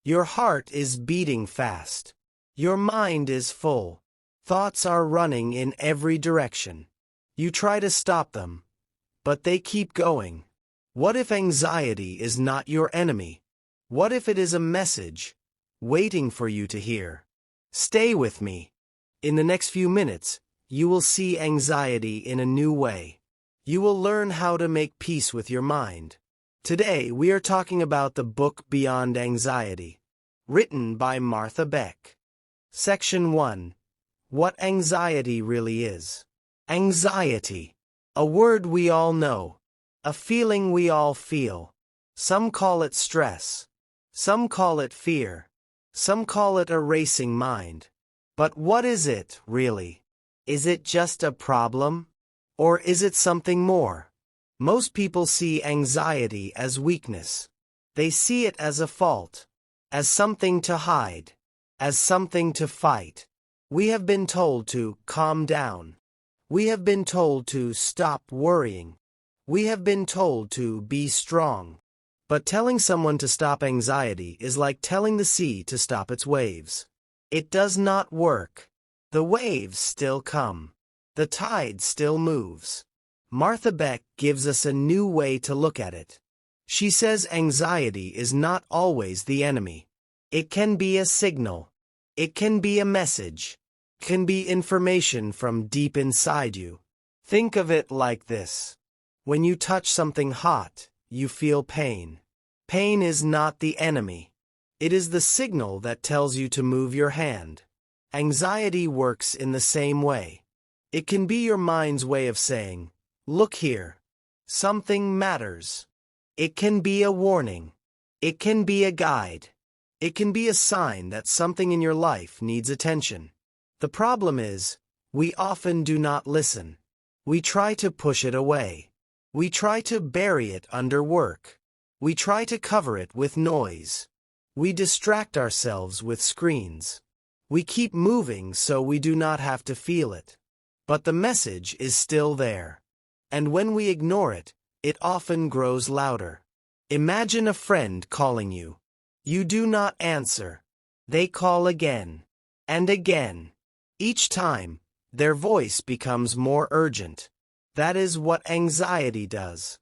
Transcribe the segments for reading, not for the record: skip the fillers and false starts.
Your heart is beating fast. Your mind is full. Thoughts are running in every direction. You try to stop them, but they keep going. What if anxiety is not your enemy? What if it is a message waiting for you to hear? Stay with me. In the next few minutes, you will see anxiety in a new way. You will learn how to make peace with your mind. Today, we are talking about the book Beyond Anxiety, written by Martha Beck. Section 1. What anxiety really is. Anxiety. A word we all know. A feeling we all feel. Some call it stress. Some call it fear. Some call it a racing mind. But what is it, really? Is it just a problem? Or is it something more? Most people see anxiety as weakness. They see it as a fault, as something to hide, as something to fight. We have been told to calm down. We have been told to stop worrying. We have been told to be strong. But telling someone to stop anxiety is like telling the sea to stop its waves. It does not work. The waves still come. The tide still moves. Martha Beck gives us a new way to look at it. She says anxiety is not always the enemy. It can be a signal. It can be a message. It can be information from deep inside you. Think of it like this. When you touch something hot, you feel pain. Pain is not the enemy. It is the signal that tells you to move your hand. Anxiety works in the same way. It can be your mind's way of saying, "Look here. Something matters." It can be a warning. It can be a guide. It can be a sign that something in your life needs attention. The problem is, we often do not listen. We try to push it away. We try to bury it under work. We try to cover it with noise. We distract ourselves with screens. We keep moving so we do not have to feel it. But the message is still there. And when we ignore it, it often grows louder. Imagine a friend calling you. You do not answer. They call again and again. Each time, their voice becomes more urgent. That is what anxiety does.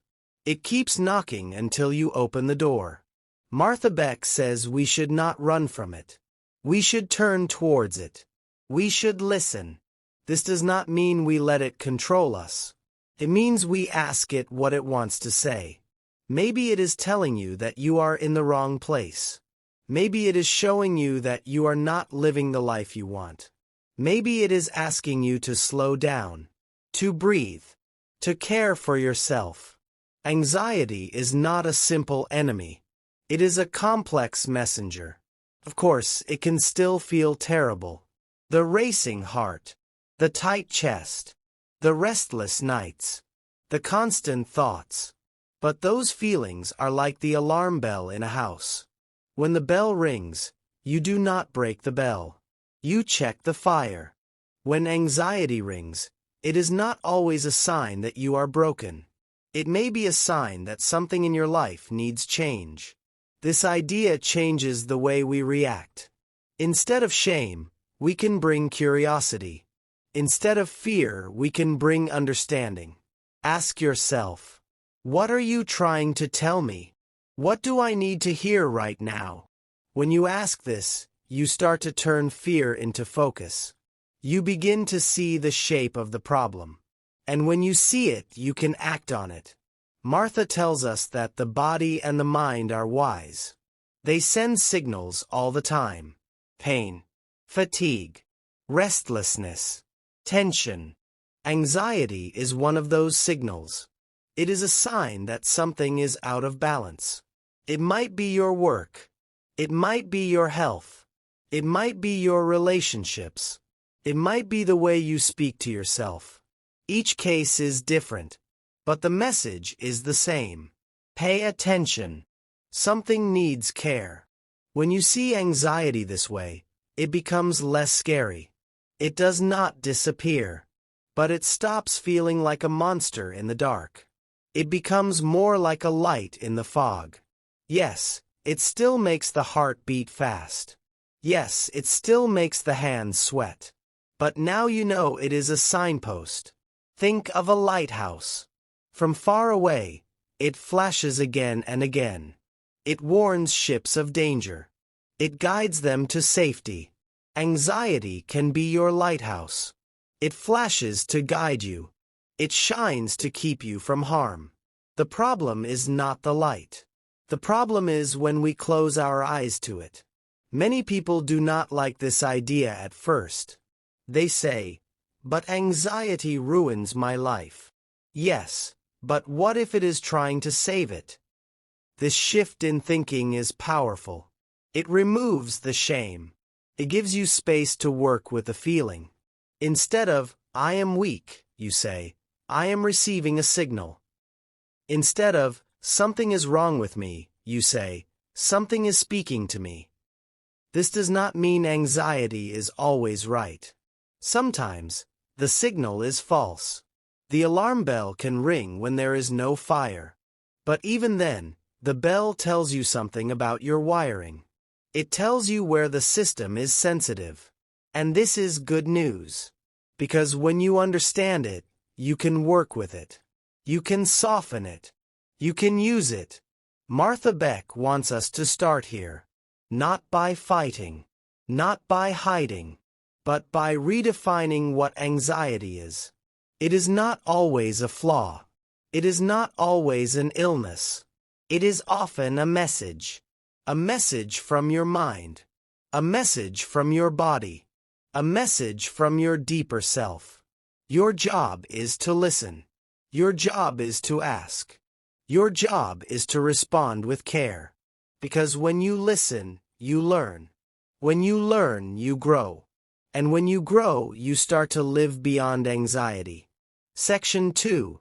It keeps knocking until you open the door. Martha Beck says we should not run from it. We should turn towards it. We should listen. This does not mean we let it control us. It means we ask it what it wants to say. Maybe it is telling you that you are in the wrong place. Maybe it is showing you that you are not living the life you want. Maybe it is asking you to slow down, to breathe, to care for yourself. Anxiety is not a simple enemy. It is a complex messenger. Of course, it can still feel terrible. The racing heart, the tight chest, the restless nights, the constant thoughts. But those feelings are like the alarm bell in a house. When the bell rings, you do not break the bell. You check the fire. When anxiety rings, it is not always a sign that you are broken. It may be a sign that something in your life needs change. This idea changes the way we react. Instead of shame, we can bring curiosity. Instead of fear, we can bring understanding. Ask yourself, what are you trying to tell me? What do I need to hear right now? When you ask this, you start to turn fear into focus. You begin to see the shape of the problem. And when you see it, you can act on it. Martha tells us that the body and the mind are wise. They send signals all the time. Pain, fatigue, restlessness, tension. Anxiety is one of those signals. It is a sign that something is out of balance. It might be your work. It might be your health. It might be your relationships. It might be the way you speak to yourself. Each case is different, but the message is the same. Pay attention. Something needs care. When you see anxiety this way, it becomes less scary. It does not disappear, but it stops feeling like a monster in the dark. It becomes more like a light in the fog. Yes, It still makes the heart beat fast. Yes, it still makes the hands sweat. But now you know it is a signpost. Think of a lighthouse. From far away, it flashes again and again. It warns ships of danger. It guides them to safety. Anxiety can be your lighthouse. It flashes to guide you. It shines to keep you from harm. The problem is not the light. The problem is when we close our eyes to it. Many people do not like this idea at first. They say, "But anxiety ruins my life." Yes, but what if it is trying to save it? This shift in thinking is powerful. It removes the shame. It gives you space to work with the feeling. Instead of, "I am weak," you say, "I am receiving a signal." Instead of, "Something is wrong with me," you say, "Something is speaking to me." This does not mean anxiety is always right. Sometimes, the signal is false. The alarm bell can ring when there is no fire. But even then, the bell tells you something about your wiring. It tells you where the system is sensitive. And this is good news. Because when you understand it, you can work with it. You can soften it. You can use it. Martha Beck wants us to start here. Not by fighting. Not by hiding. But by redefining what anxiety is. It is not always a flaw. It is not always an illness. It is often a message. A message from your mind. A message from your body. A message from your deeper self. Your job is to listen. Your job is to ask. Your job is to respond with care. Because when you listen, you learn. When you learn, you grow. And when you grow, you start to live beyond anxiety. Section 2.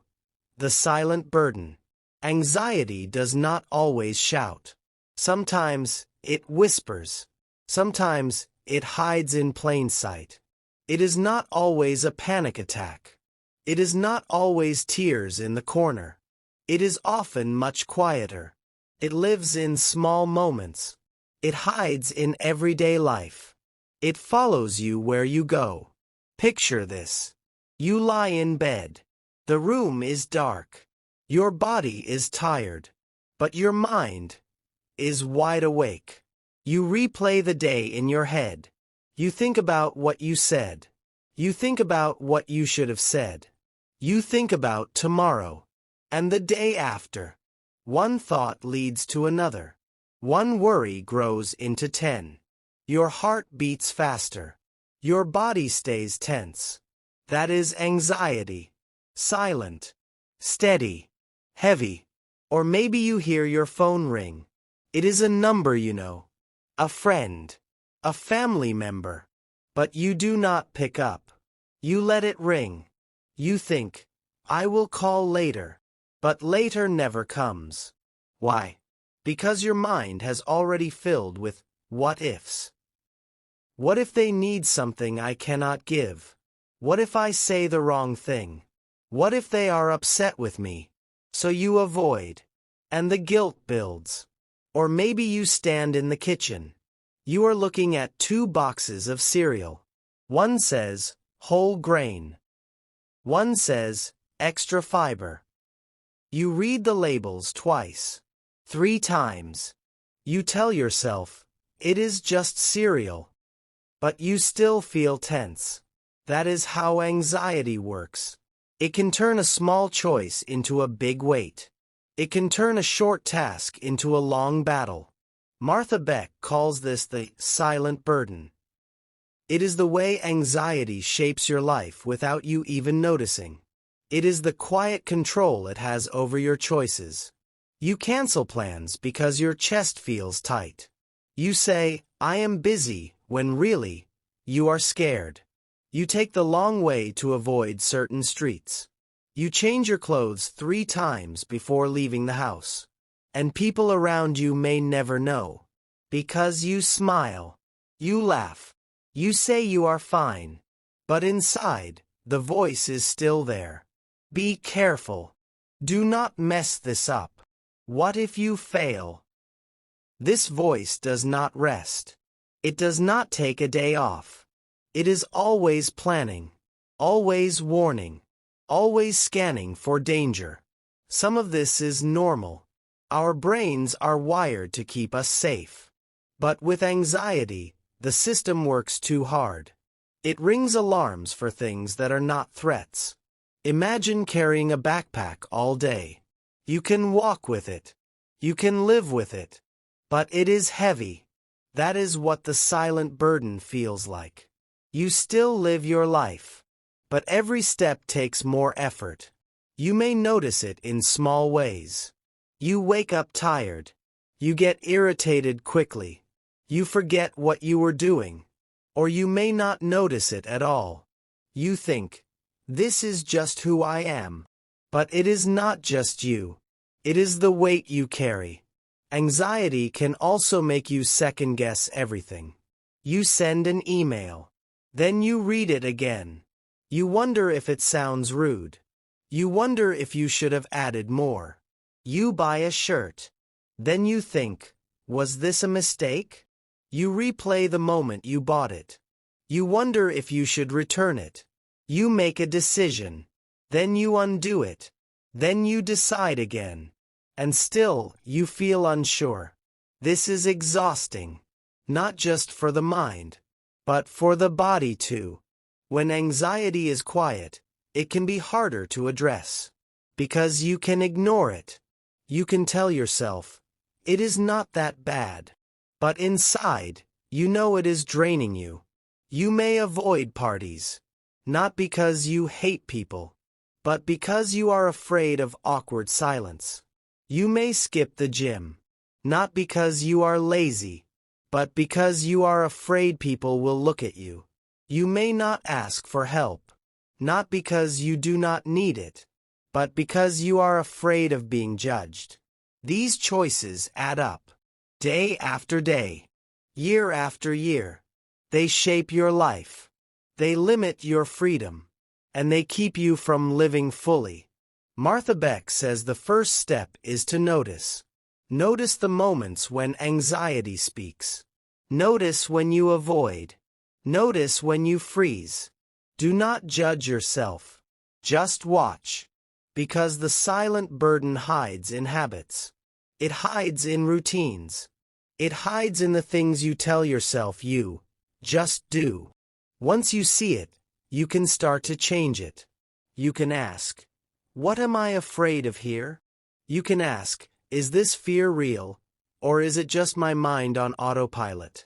The silent burden. Anxiety does not always shout. Sometimes it whispers. Sometimes it hides in plain sight. It is not always a panic attack. It is not always tears in the corner. It is often much quieter. It lives in small moments. It hides in everyday life. It follows you where you go. Picture this. You lie in bed. The room is dark. Your body is tired. But your mind is wide awake. You replay the day in your head. You think about what you said. You think about what you should have said. You think about tomorrow. And the day after. One thought leads to another. One worry grows into 10. Your heart beats faster. Your body stays tense. That is anxiety. Silent. Steady. Heavy. Or maybe you hear your phone ring. It is a number you know. A friend. A family member. But you do not pick up. You let it ring. You think, "I will call later." But later never comes. Why? Because your mind has already filled with what ifs. What if they need something I cannot give? What if I say the wrong thing? What if they are upset with me? So you avoid. And the guilt builds. Or maybe you stand in the kitchen. You are looking at 2 boxes of cereal. One says, whole grain. One says, extra fiber. You read the labels twice. 3 times. You tell yourself, it is just cereal. But you still feel tense. That is how anxiety works. It can turn a small choice into a big weight. It can turn a short task into a long battle. Martha Beck calls this the silent burden. It is the way anxiety shapes your life without you even noticing. It is the quiet control it has over your choices. You cancel plans because your chest feels tight. You say, "I am busy," when really, you are scared. You take the long way to avoid certain streets. You change your clothes 3 times before leaving the house. And people around you may never know. Because you smile. You laugh. You say you are fine. But inside, the voice is still there. Be careful. Do not mess this up. What if you fail? This voice does not rest. It does not take a day off. It is always planning, always warning, always scanning for danger. Some of this is normal. Our brains are wired to keep us safe. But with anxiety, the system works too hard. It rings alarms for things that are not threats. Imagine carrying a backpack all day. You can walk with it. You can live with it. But it is heavy. That is what the silent burden feels like. You still live your life. But every step takes more effort. You may notice it in small ways. You wake up tired. You get irritated quickly. You forget what you were doing. Or you may not notice it at all. You think, this is just who I am. But it is not just you. It is the weight you carry. Anxiety can also make you second-guess everything. You send an email. Then you read it again. You wonder if it sounds rude. You wonder if you should have added more. You buy a shirt. Then you think, was this a mistake? You replay the moment you bought it. You wonder if you should return it. You make a decision. Then you undo it. Then you decide again. And still, you feel unsure. This is exhausting. Not just for the mind, but for the body too. When anxiety is quiet, it can be harder to address. Because you can ignore it. You can tell yourself, it is not that bad. But inside, you know it is draining you. You may avoid parties. Not because you hate people, but because you are afraid of awkward silence. You may skip the gym. Not because you are lazy, but because you are afraid people will look at you. You may not ask for help. Not because you do not need it, but because you are afraid of being judged. These choices add up. Day after day. Year after year. They shape your life. They limit your freedom. And they keep you from living fully. Martha Beck says the first step is to notice. Notice the moments when anxiety speaks. Notice when you avoid. Notice when you freeze. Do not judge yourself. Just watch. Because the silent burden hides in habits. It hides in routines. It hides in the things you tell yourself you just do. Once you see it, you can start to change it. You can ask, what am I afraid of here? You can ask, is this fear real, or is it just my mind on autopilot?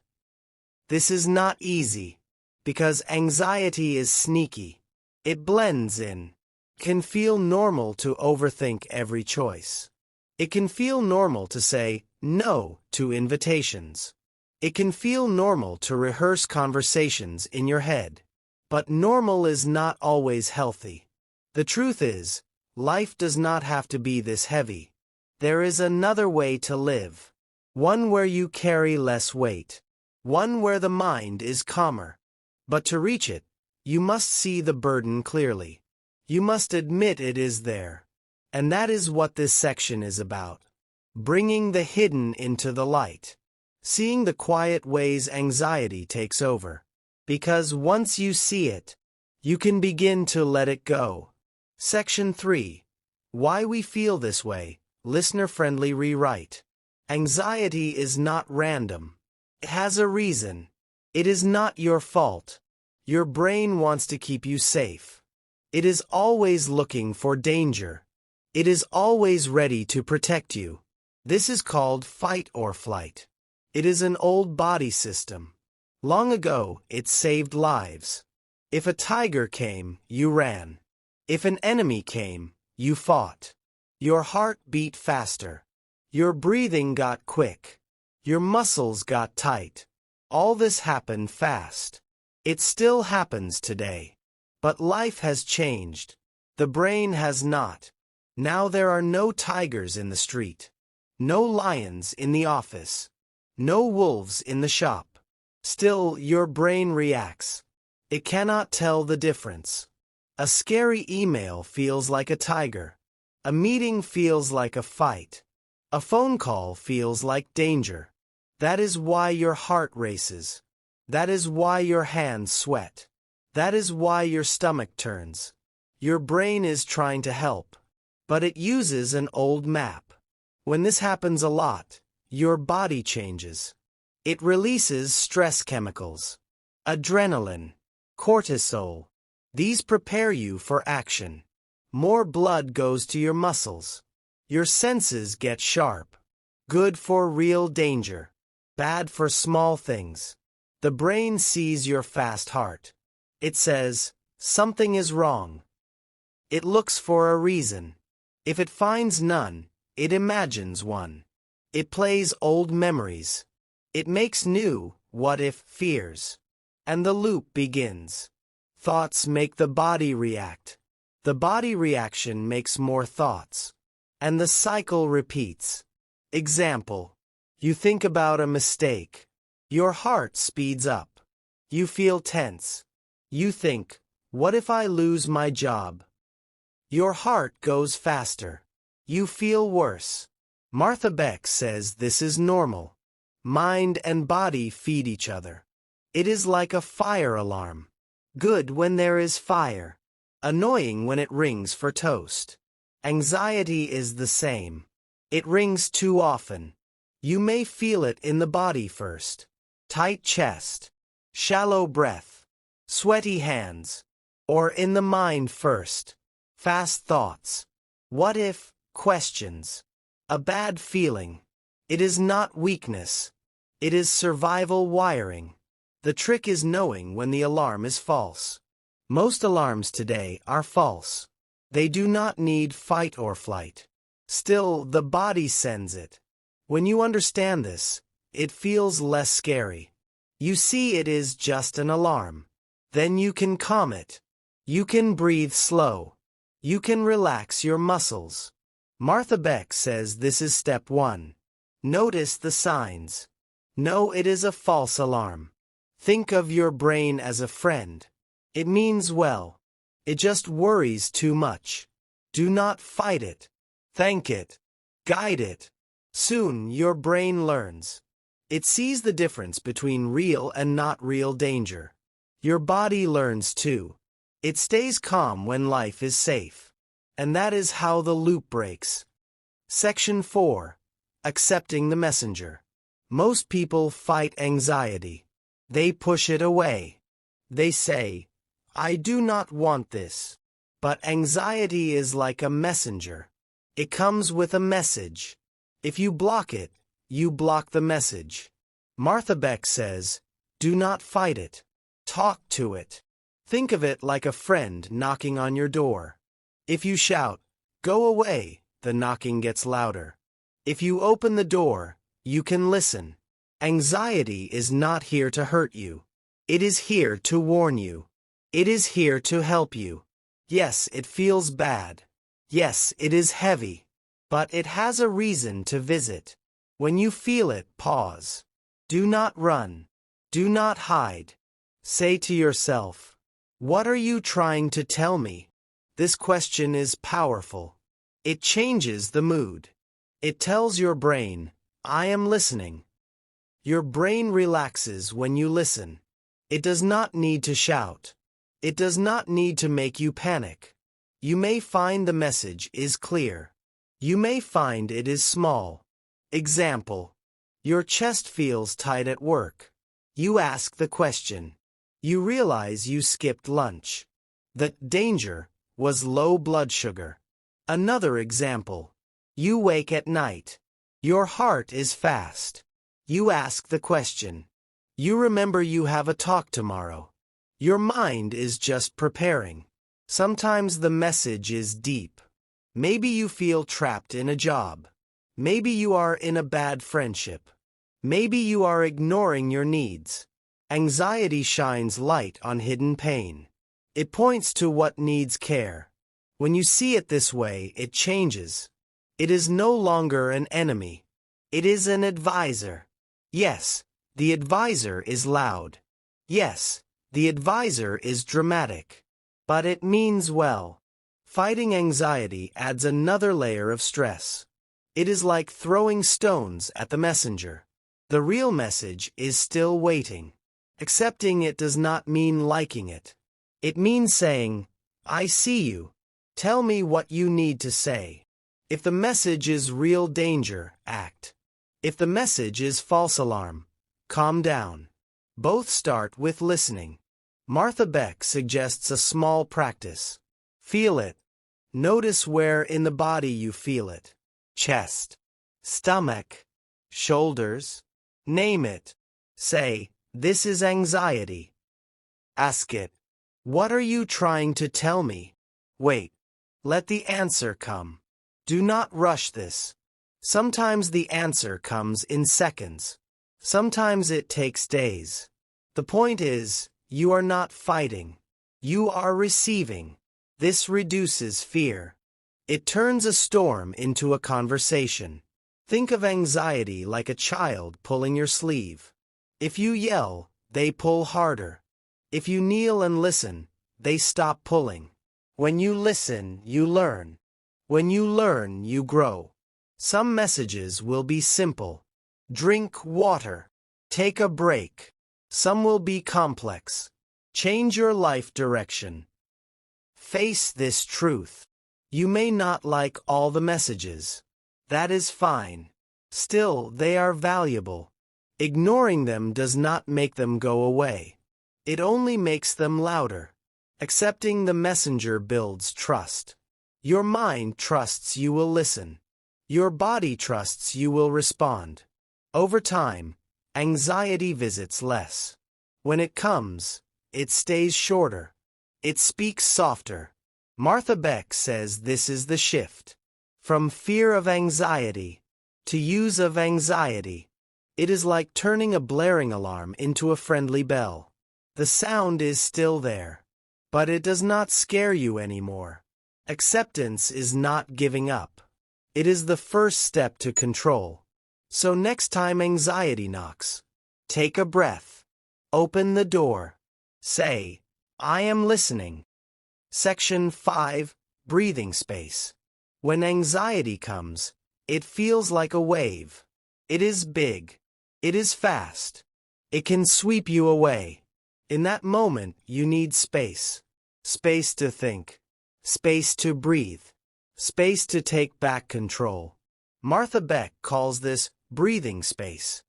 This is not easy, because anxiety is sneaky. It blends in. It can feel normal to overthink every choice. It can feel normal to say no to invitations. It can feel normal to rehearse conversations in your head. But normal is not always healthy. The truth is, life does not have to be this heavy. There is another way to live. One where you carry less weight. One where the mind is calmer. But to reach it, you must see the burden clearly. You must admit it is there. And that is what this section is about. Bringing the hidden into the light. Seeing the quiet ways anxiety takes over. Because once you see it, you can begin to let it go. Section 3. Why we feel this way. Listener-friendly rewrite. Anxiety is not random. It has a reason. It is not your fault. Your brain wants to keep you safe. It is always looking for danger. It is always ready to protect you. This is called fight or flight. It is an old body system. Long ago, it saved lives. If a tiger came, you ran. If an enemy came, you fought. Your heart beat faster. Your breathing got quick. Your muscles got tight. All this happened fast. It still happens today. But life has changed. The brain has not. Now there are no tigers in the street. No lions in the office. No wolves in the shop. Still, your brain reacts. It cannot tell the difference. A scary email feels like a tiger. A meeting feels like a fight. A phone call feels like danger. That is why your heart races. That is why your hands sweat. That is why your stomach turns. Your brain is trying to help, but it uses an old map. When this happens a lot, your body changes. It releases stress chemicals, adrenaline, cortisol. These prepare you for action. More blood goes to your muscles. Your senses get sharp. Good for real danger. Bad for small things. The brain sees your fast heart. It says, something is wrong. It looks for a reason. If it finds none, it imagines one. It plays old memories. It makes new, what-if fears. And the loop begins. Thoughts make the body react. The body reaction makes more thoughts. And the cycle repeats. Example. You think about a mistake. Your heart speeds up. You feel tense. You think, what if I lose my job? Your heart goes faster. You feel worse. Martha Beck says this is normal. Mind and body feed each other. It is like a fire alarm. Good when there is fire. Annoying when it rings for toast. Anxiety is the same. It rings too often. You may feel it in the body first. Tight chest. Shallow breath. Sweaty hands. Or in the mind first. Fast thoughts. What if? Questions. A bad feeling. It is not weakness. It is survival wiring. The trick is knowing when the alarm is false. Most alarms today are false. They do not need fight or flight. Still, the body sends it. When you understand this, it feels less scary. You see it is just an alarm. Then you can calm it. You can breathe slow. You can relax your muscles. Martha Beck says this is step 1. Notice the signs. Know it is a false alarm. Think of your brain as a friend. It means well. It just worries too much. Do not fight it. Thank it. Guide it. Soon your brain learns. It sees the difference between real and not real danger. Your body learns too. It stays calm when life is safe. And that is how the loop breaks. Section 4. Accepting the messenger. Most people fight anxiety. They push it away. They say, I do not want this. But anxiety is like a messenger. It comes with a message. If you block it, you block the message. Martha Beck says, do not fight it. Talk to it. Think of it like a friend knocking on your door. If you shout, go away, the knocking gets louder. If you open the door, you can listen. Anxiety is not here to hurt you. It is here to warn you. It is here to help you. Yes, it feels bad. Yes, it is heavy. But it has a reason to visit. When you feel it, pause. Do not run. Do not hide. Say to yourself, what are you trying to tell me? This question is powerful. It changes the mood. It tells your brain, I am listening. Your brain relaxes when you listen. It does not need to shout. It does not need to make you panic. You may find the message is clear. You may find it is small. Example. Your chest feels tight at work. You ask the question. You realize you skipped lunch. The danger was low blood sugar. Another example. You wake at night. Your heart is fast. You ask the question. You remember you have a talk tomorrow. Your mind is just preparing. Sometimes the message is deep. Maybe you feel trapped in a job. Maybe you are in a bad friendship. Maybe you are ignoring your needs. Anxiety shines light on hidden pain. It points to what needs care. When you see it this way, it changes. It is no longer an enemy. It is an advisor. Yes, the advisor is loud. Yes, the advisor is dramatic. But it means well. Fighting anxiety adds another layer of stress. It is like throwing stones at the messenger. The real message is still waiting. Accepting it does not mean liking it. It means saying, I see you. Tell me what you need to say. If the message is real danger, act. If the message is false alarm, calm down. Both start with listening. Martha Beck suggests a small practice. Feel it. Notice where in the body you feel it. Chest, stomach, shoulders. Name it. Say, this is anxiety. Ask it, what are you trying to tell me? Wait. Let the answer come. Do not rush this. Sometimes the answer comes in seconds. Sometimes it takes days. The point is, you are not fighting. You are receiving. This reduces fear. It turns a storm into a conversation. Think of anxiety like a child pulling your sleeve. If you yell, they pull harder. If you kneel and listen, they stop pulling. When you listen, you learn. When you learn, you grow. Some messages will be simple. Drink water. Take a break. Some will be complex. Change your life direction. Face this truth. You may not like all the messages. That is fine. Still, they are valuable. Ignoring them does not make them go away. It only makes them louder. Accepting the messenger builds trust. Your mind trusts you will listen. Your body trusts you will respond. Over time, anxiety visits less. When it comes, it stays shorter. It speaks softer. Martha Beck says this is the shift. From fear of anxiety to use of anxiety. It is like turning a blaring alarm into a friendly bell. The sound is still there, but it does not scare you anymore. Acceptance is not giving up. It is the first step to control. So next time anxiety knocks, take a breath. Open the door. Say, I am listening. Section 5, Breathing Space. When anxiety comes, it feels like a wave. It is big. It is fast. It can sweep you away. In that moment, you need space. Space to think. Space to breathe. Space to take back control. Martha Beck calls this breathing space.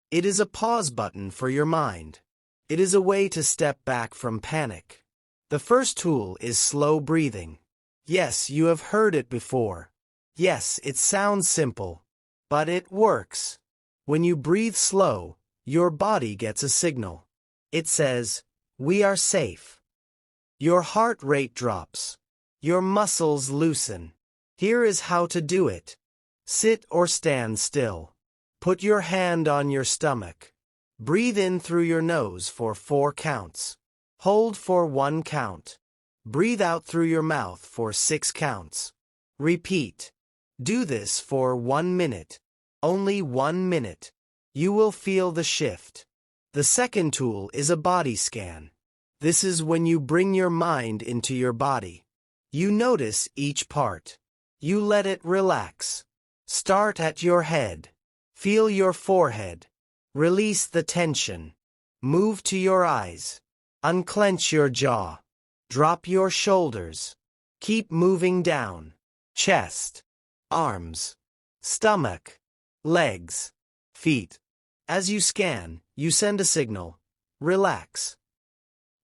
It is a pause button for your mind. It is a way to step back from panic. The first tool is slow breathing. Yes, you have heard it before. Yes, it sounds simple. But it works. When you breathe slow, your body gets a signal. It says, we are safe. Your heart rate drops. Your muscles loosen. Here is how to do it. Sit or stand still. Put your hand on your stomach. Breathe in through your nose for 4 counts. Hold for 1 count. Breathe out through your mouth for 6 counts. Repeat. Do this for 1 minute. Only 1 minute. You will feel the shift. The second tool is a body scan. This is when you bring your mind into your body. You notice each part. You let it relax. Start at your head. Feel your forehead. Release the tension. Move to your eyes. Unclench your jaw. Drop your shoulders. Keep moving down. Chest. Arms. Stomach. Legs. Feet. As you scan, you send a signal. Relax.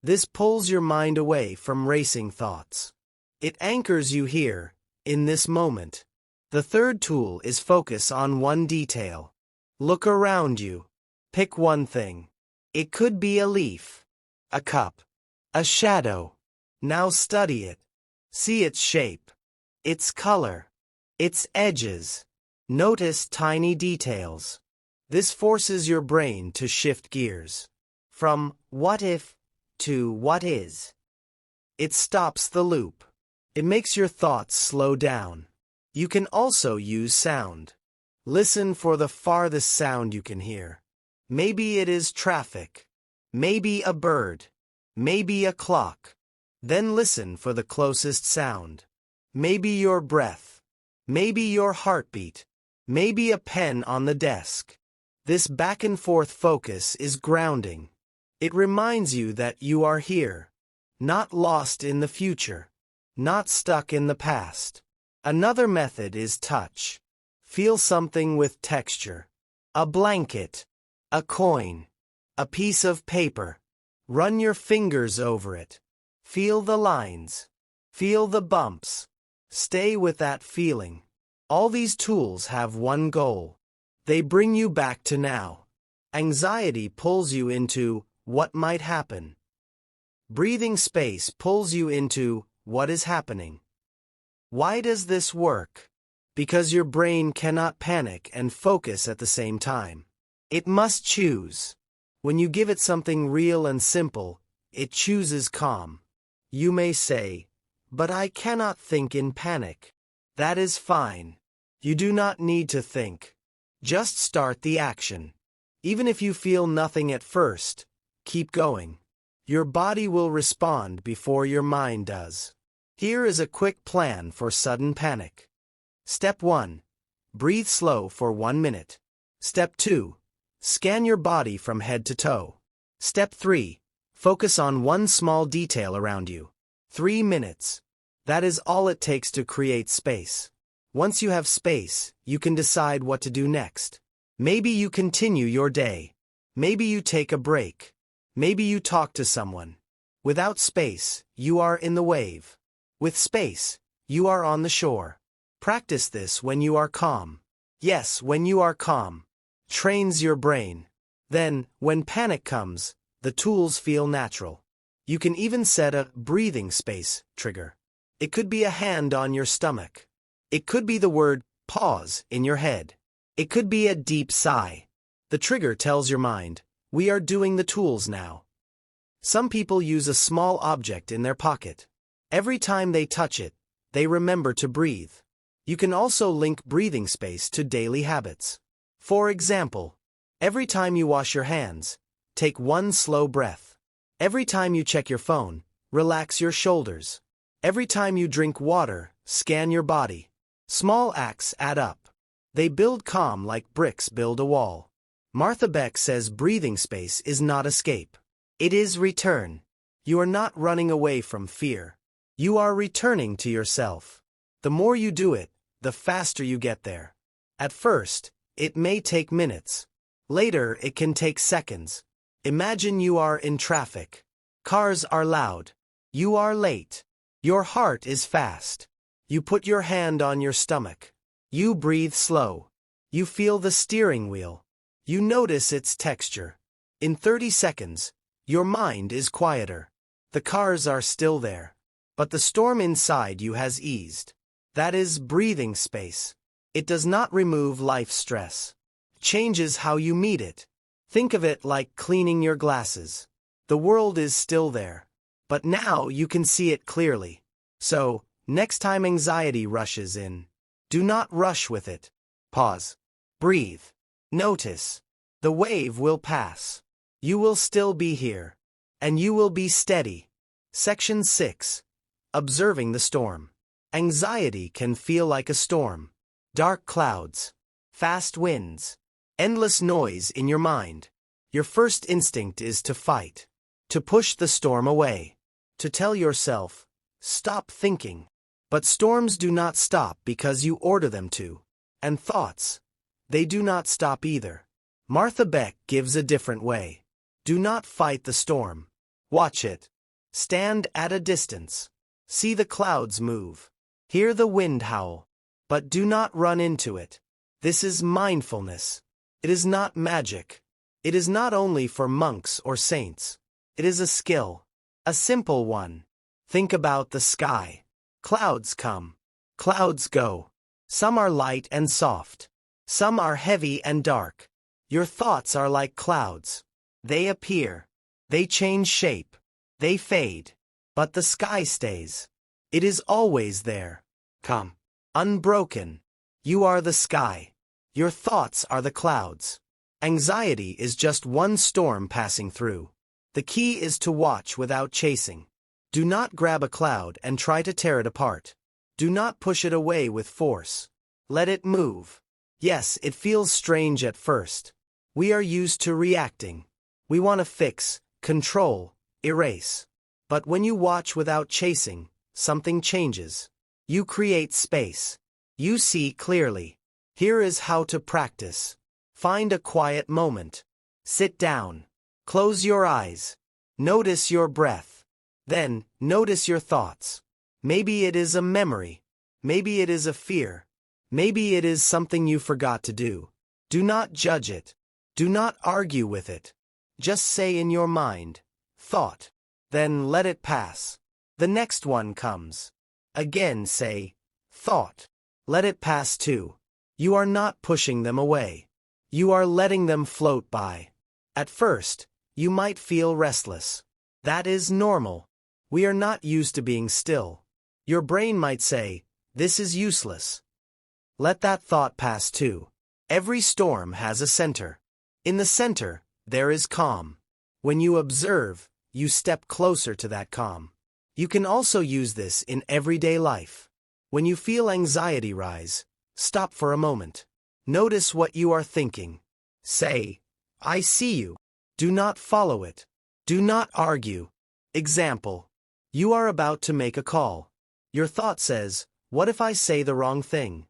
This pulls your mind away from racing thoughts. It anchors you here, in this moment. The third tool is focus on one detail. Look around you. Pick one thing. It could be a leaf, a cup, a shadow. Now study it. See its shape, its color, its edges. Notice tiny details. This forces your brain to shift gears. From what if to what is. It stops the loop. It makes your thoughts slow down. You can also use sound. Listen for the farthest sound you can hear. Maybe it is traffic. Maybe a bird. Maybe a clock. Then listen for the closest sound. Maybe your breath. Maybe your heartbeat. Maybe a pen on the desk. This back-and-forth focus is grounding. It reminds you that you are here, not lost in the future, not stuck in the past. Another method is touch. Feel something with texture. A blanket, a coin, a piece of paper. Run your fingers over it. Feel the lines. Feel the bumps. Stay with that feeling. All these tools have one goal. They bring you back to now. Anxiety pulls you into what might happen. Breathing space pulls you into what is happening. Why does this work? Because your brain cannot panic and focus at the same time. It must choose. When you give it something real and simple, it chooses calm. You may say, "But I cannot think in panic." That is fine. You do not need to think. Just start the action. Even if you feel nothing at first, keep going. Your body will respond before your mind does. Here is a quick plan for sudden panic. Step 1. Breathe slow for 1 minute. Step 2. Scan your body from head to toe. Step 3. Focus on one small detail around you. 3 minutes. That is all it takes to create space. Once you have space, you can decide what to do next. Maybe you continue your day. Maybe you take a break. Maybe you talk to someone. Without space, you are in the wave. With space, you are on the shore. Practice this when you are calm. Yes, when you are calm. Trains your brain. Then, when panic comes, the tools feel natural. You can even set a breathing space trigger. It could be a hand on your stomach. It could be the word pause in your head. It could be a deep sigh. The trigger tells your mind, we are doing the tools now. Some people use a small object in their pocket. Every time they touch it, they remember to breathe. You can also link breathing space to daily habits. For example, every time you wash your hands, take one slow breath. Every time you check your phone, relax your shoulders. Every time you drink water, scan your body. Small acts add up. They build calm like bricks build a wall. Martha Beck says breathing space is not escape. It is return. You are not running away from fear. You are returning to yourself. The more you do it, the faster you get there. At first, it may take minutes. Later, it can take seconds. Imagine you are in traffic. Cars are loud. You are late. Your heart is fast. You put your hand on your stomach. You breathe slow. You feel the steering wheel. You notice its texture. In 30 seconds, your mind is quieter. The cars are still there. But the storm inside you has eased. That is breathing space. It does not remove life stress. It changes how you meet it. Think of it like cleaning your glasses. The world is still there. But now you can see it clearly. So, next time anxiety rushes in, do not rush with it. Pause. Breathe. Notice. The wave will pass. You will still be here. And you will be steady. Section 6. Observing the storm. Anxiety can feel like a storm. Dark clouds. Fast winds. Endless noise in your mind. Your first instinct is to fight. To push the storm away. To tell yourself, stop thinking. But storms do not stop because you order them to. And thoughts, they do not stop either. Martha Beck gives a different way. Do not fight the storm. Watch it. Stand at a distance. See the clouds move. Hear the wind howl. But do not run into it. This is mindfulness. It is not magic. It is not only for monks or saints. It is a skill. A simple one. Think about the sky. Clouds come. Clouds go. Some are light and soft. Some are heavy and dark. Your thoughts are like clouds. They appear. They change shape. They fade. But the sky stays. It is always there. Come. Unbroken. You are the sky. Your thoughts are the clouds. Anxiety is just one storm passing through. The key is to watch without chasing. Do not grab a cloud and try to tear it apart. Do not push it away with force. Let it move. Yes, it feels strange at first. We are used to reacting. We want to fix, control, erase. But when you watch without chasing, something changes. You create space. You see clearly. Here is how to practice. Find a quiet moment. Sit down. Close your eyes. Notice your breath. Then, notice your thoughts. Maybe it is a memory. Maybe it is a fear. Maybe it is something you forgot to do. Do not judge it. Do not argue with it. Just say in your mind, thought. Then let it pass. The next one comes. Again say, thought. Let it pass too. You are not pushing them away. You are letting them float by. At first, you might feel restless. That is normal. We are not used to being still. Your brain might say, this is useless. Let that thought pass too. Every storm has a center. In the center, there is calm. When you observe, you step closer to that calm. You can also use this in everyday life. When you feel anxiety rise, stop for a moment. Notice what you are thinking. Say, I see you. Do not follow it. Do not argue. Example. You are about to make a call. Your thought says, what if I say the wrong thing?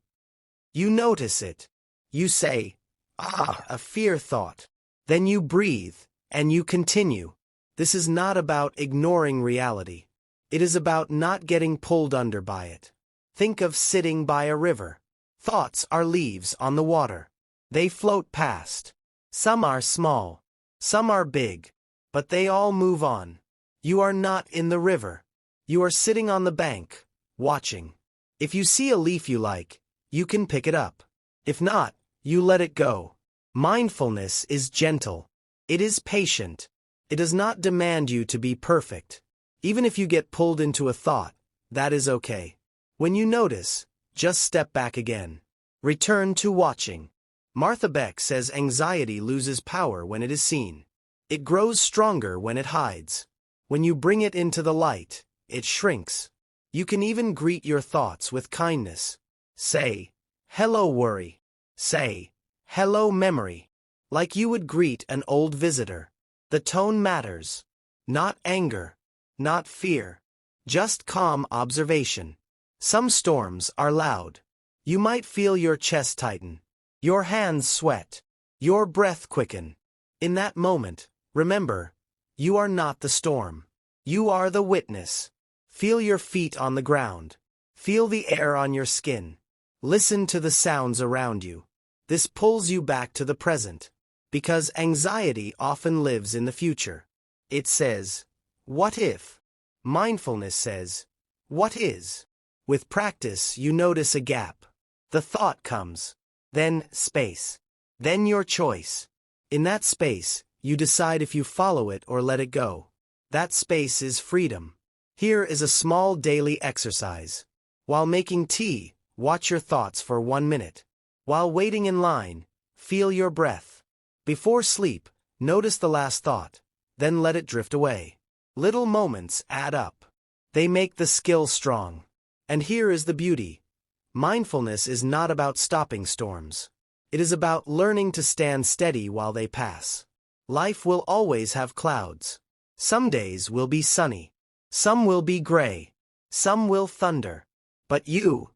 You notice it. You say, a fear thought. Then you breathe, and you continue. This is not about ignoring reality. It is about not getting pulled under by it. Think of sitting by a river. Thoughts are leaves on the water. They float past. Some are small. Some are big. But they all move on. You are not in the river. You are sitting on the bank, watching. If you see a leaf you like, you can pick it up. If not, you let it go. Mindfulness is gentle. It is patient. It does not demand you to be perfect. Even if you get pulled into a thought, that is okay. When you notice, just step back again. Return to watching. Martha Beck says anxiety loses power when it is seen. It grows stronger when it hides. When you bring it into the light, it shrinks. You can even greet your thoughts with kindness. Say, hello worry. Say, hello memory. Like you would greet an old visitor. The tone matters. Not anger. Not fear. Just calm observation. Some storms are loud. You might feel your chest tighten. Your hands sweat. Your breath quicken. In that moment, remember, you are not the storm. You are the witness. Feel your feet on the ground. Feel the air on your skin. Listen to the sounds around you. This pulls you back to the present. Because anxiety often lives in the future. It says, what if? Mindfulness says, what is? With practice, you notice a gap. The thought comes. Then space. Then your choice. In that space, you decide if you follow it or let it go. That space is freedom. Here is a small daily exercise. While making tea, watch your thoughts for 1 minute. While waiting in line, feel your breath. Before sleep, notice the last thought. Then let it drift away. Little moments add up. They make the skill strong. And here is the beauty. Mindfulness is not about stopping storms. It is about learning to stand steady while they pass. Life will always have clouds. Some days will be sunny. Some will be gray. Some will thunder. But you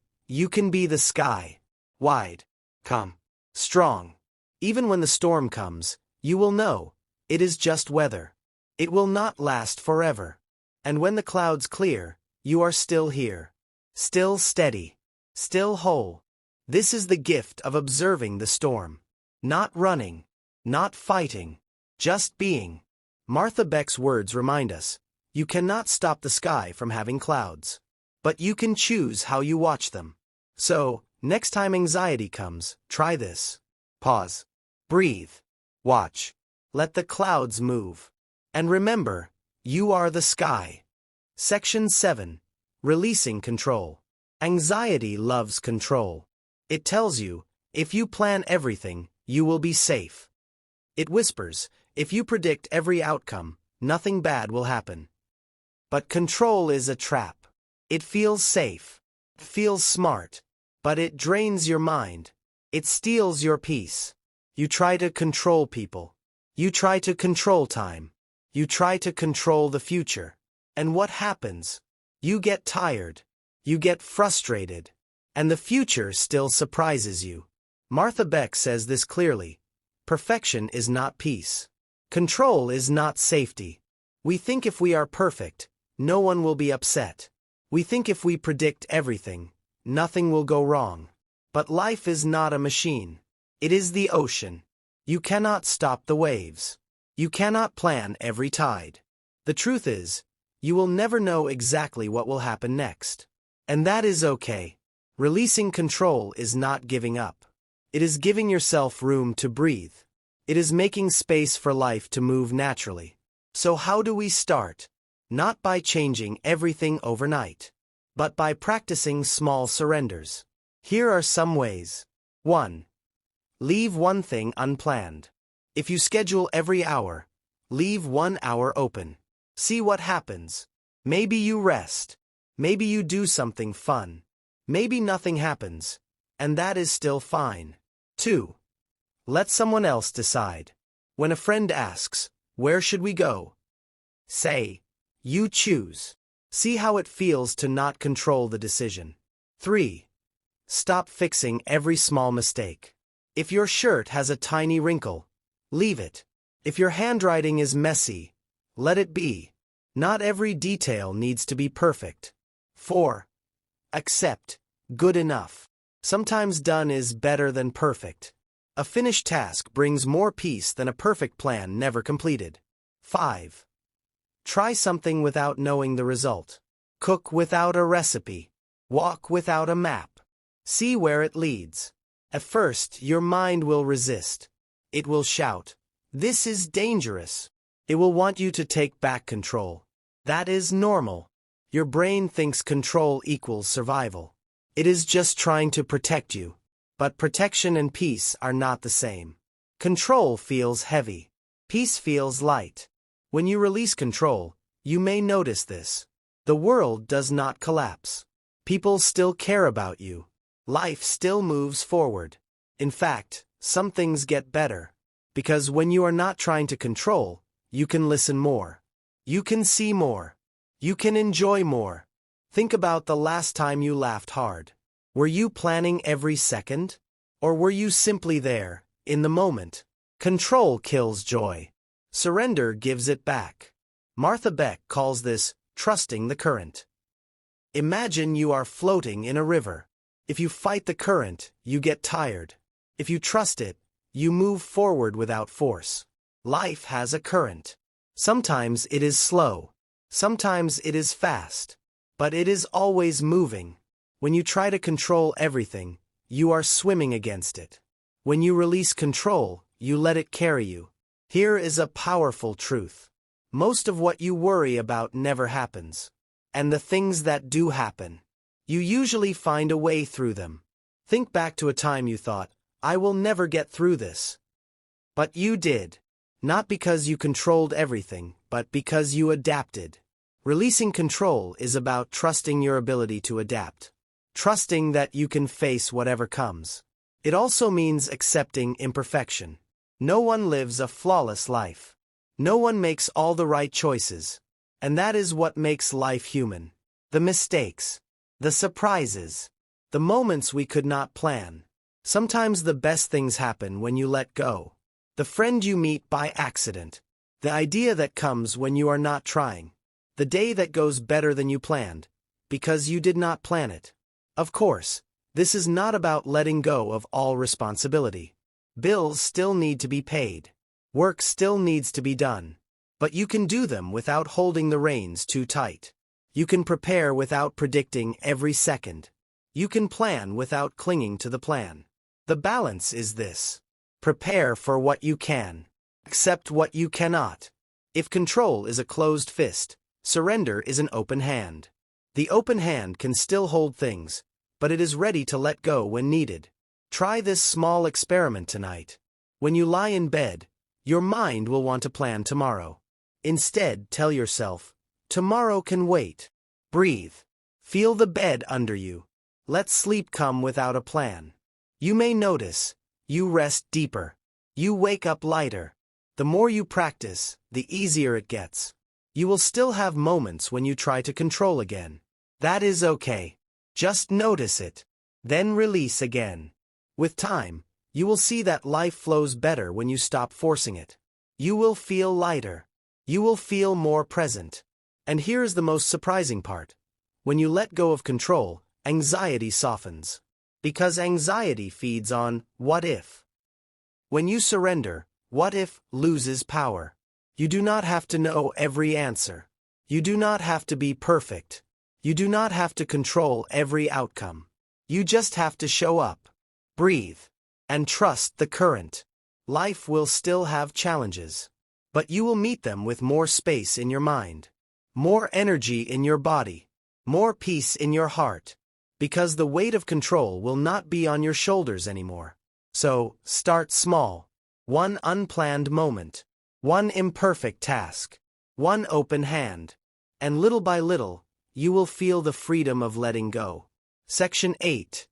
can be the sky. Wide. Calm. Strong. Even when the storm comes, you will know, it is just weather. It will not last forever. And when the clouds clear, you are still here. Still steady. Still whole. This is the gift of observing the storm. Not running. Not fighting. Just being. Martha Beck's words remind us, you cannot stop the sky from having clouds. But you can choose how you watch them. So, next time anxiety comes, try this. Pause. Breathe. Watch. Let the clouds move. And remember, you are the sky. Section 7. Releasing control. Anxiety loves control. It tells you, if you plan everything, you will be safe. It whispers, if you predict every outcome, nothing bad will happen. But control is a trap. It feels safe. Feels smart. But it drains your mind. It steals your peace. You try to control people. You try to control time. You try to control the future. And what happens? You get tired. You get frustrated. And the future still surprises you. Martha Beck says this clearly. Perfection is not peace. Control is not safety. We think if we are perfect, no one will be upset. We think if we predict everything, nothing will go wrong. But life is not a machine. It is the ocean. You cannot stop the waves. You cannot plan every tide. The truth is, you will never know exactly what will happen next. And that is okay. Releasing control is not giving up. It is giving yourself room to breathe. It is making space for life to move naturally. So how do we start? Not by changing everything overnight, but by practicing small surrenders. Here are some ways. 1. Leave one thing unplanned. If you schedule every hour, leave 1 hour open. See what happens. Maybe you rest. Maybe you do something fun. Maybe nothing happens, and that is still fine. 2. Let someone else decide. When a friend asks, "Where should we go?" say, "You choose." See how it feels to not control the decision. 3. Stop fixing every small mistake. If your shirt has a tiny wrinkle, leave it. If your handwriting is messy, let it be. Not every detail needs to be perfect. 4. Accept. Good enough. Sometimes done is better than perfect. A finished task brings more peace than a perfect plan never completed. 5. Try something without knowing the result. Cook without a recipe. Walk without a map. See where it leads. At first, your mind will resist. It will shout, "This is dangerous." It will want you to take back control. That is normal. Your brain thinks control equals survival. It is just trying to protect you. But protection and peace are not the same. Control feels heavy. Peace feels light. When you release control, you may notice this. The world does not collapse. People still care about you. Life still moves forward. In fact, some things get better. Because when you are not trying to control, you can listen more. You can see more. You can enjoy more. Think about the last time you laughed hard. Were you planning every second? Or were you simply there, in the moment? Control kills joy. Surrender gives it back. Martha Beck calls this trusting the current. Imagine you are floating in a river. If you fight the current, you get tired. If you trust it, you move forward without force. Life has a current. Sometimes it is slow. Sometimes it is fast. But it is always moving. When you try to control everything, you are swimming against it. When you release control, you let it carry you. Here is a powerful truth. Most of what you worry about never happens. And the things that do happen, you usually find a way through them. Think back to a time you thought, "I will never get through this." But you did. Not because you controlled everything, but because you adapted. Releasing control is about trusting your ability to adapt. Trusting that you can face whatever comes. It also means accepting imperfection. No one lives a flawless life. No one makes all the right choices. And that is what makes life human. The mistakes. The surprises. The moments we could not plan. Sometimes the best things happen when you let go. The friend you meet by accident. The idea that comes when you are not trying. The day that goes better than you planned. Because you did not plan it. Of course, this is not about letting go of all responsibility. Bills still need to be paid. Work still needs to be done. But you can do them without holding the reins too tight. You can prepare without predicting every second. You can plan without clinging to the plan. The balance is this. Prepare for what you can. Accept what you cannot. If control is a closed fist, surrender is an open hand. The open hand can still hold things, but it is ready to let go when needed. Try this small experiment tonight. When you lie in bed, your mind will want to plan tomorrow. Instead, tell yourself, tomorrow can wait. Breathe. Feel the bed under you. Let sleep come without a plan. You may notice, you rest deeper. You wake up lighter. The more you practice, the easier it gets. You will still have moments when you try to control again. That is okay. Just notice it. Then release again. With time, you will see that life flows better when you stop forcing it. You will feel lighter. You will feel more present. And here is the most surprising part. When you let go of control, anxiety softens. Because anxiety feeds on what if. When you surrender, what if loses power. You do not have to know every answer. You do not have to be perfect. You do not have to control every outcome. You just have to show up, breathe, and trust the current. Life will still have challenges, but you will meet them with more space in your mind, more energy in your body, more peace in your heart, because the weight of control will not be on your shoulders anymore. So, start small. One unplanned moment. One imperfect task. One open hand. And little by little, you will feel the freedom of letting go. Section 8.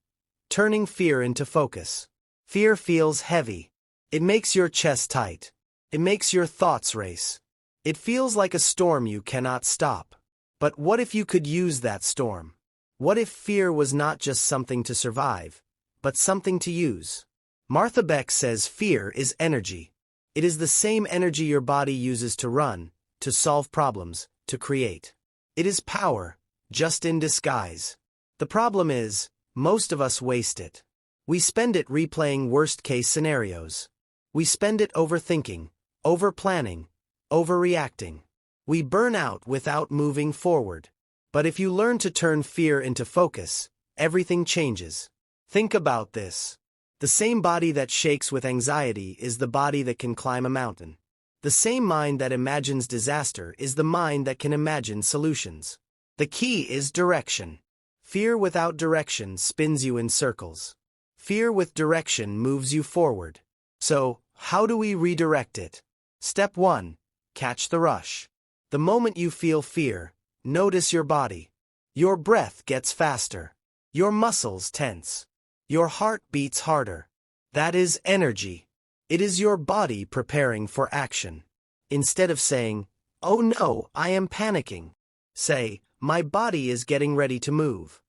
Turning fear into focus. Fear feels heavy. It makes your chest tight. It makes your thoughts race. It feels like a storm you cannot stop. But what if you could use that storm? What if fear was not just something to survive, but something to use? Martha Beck says fear is energy. It is the same energy your body uses to run, to solve problems, to create. It is power, just in disguise. The problem is, most of us waste it. We spend it replaying worst-case scenarios. We spend it overthinking, over-planning, overreacting. We burn out without moving forward. But if you learn to turn fear into focus, everything changes. Think about this. The same body that shakes with anxiety is the body that can climb a mountain. The same mind that imagines disaster is the mind that can imagine solutions. The key is direction. Fear without direction spins you in circles. Fear with direction moves you forward. So, how do we redirect it? Step 1. Catch the rush. The moment you feel fear, notice your body. Your breath gets faster. Your muscles tense. Your heart beats harder. That is energy. It is your body preparing for action. Instead of saying, "Oh no, I am panicking," say, "My body is getting ready to move."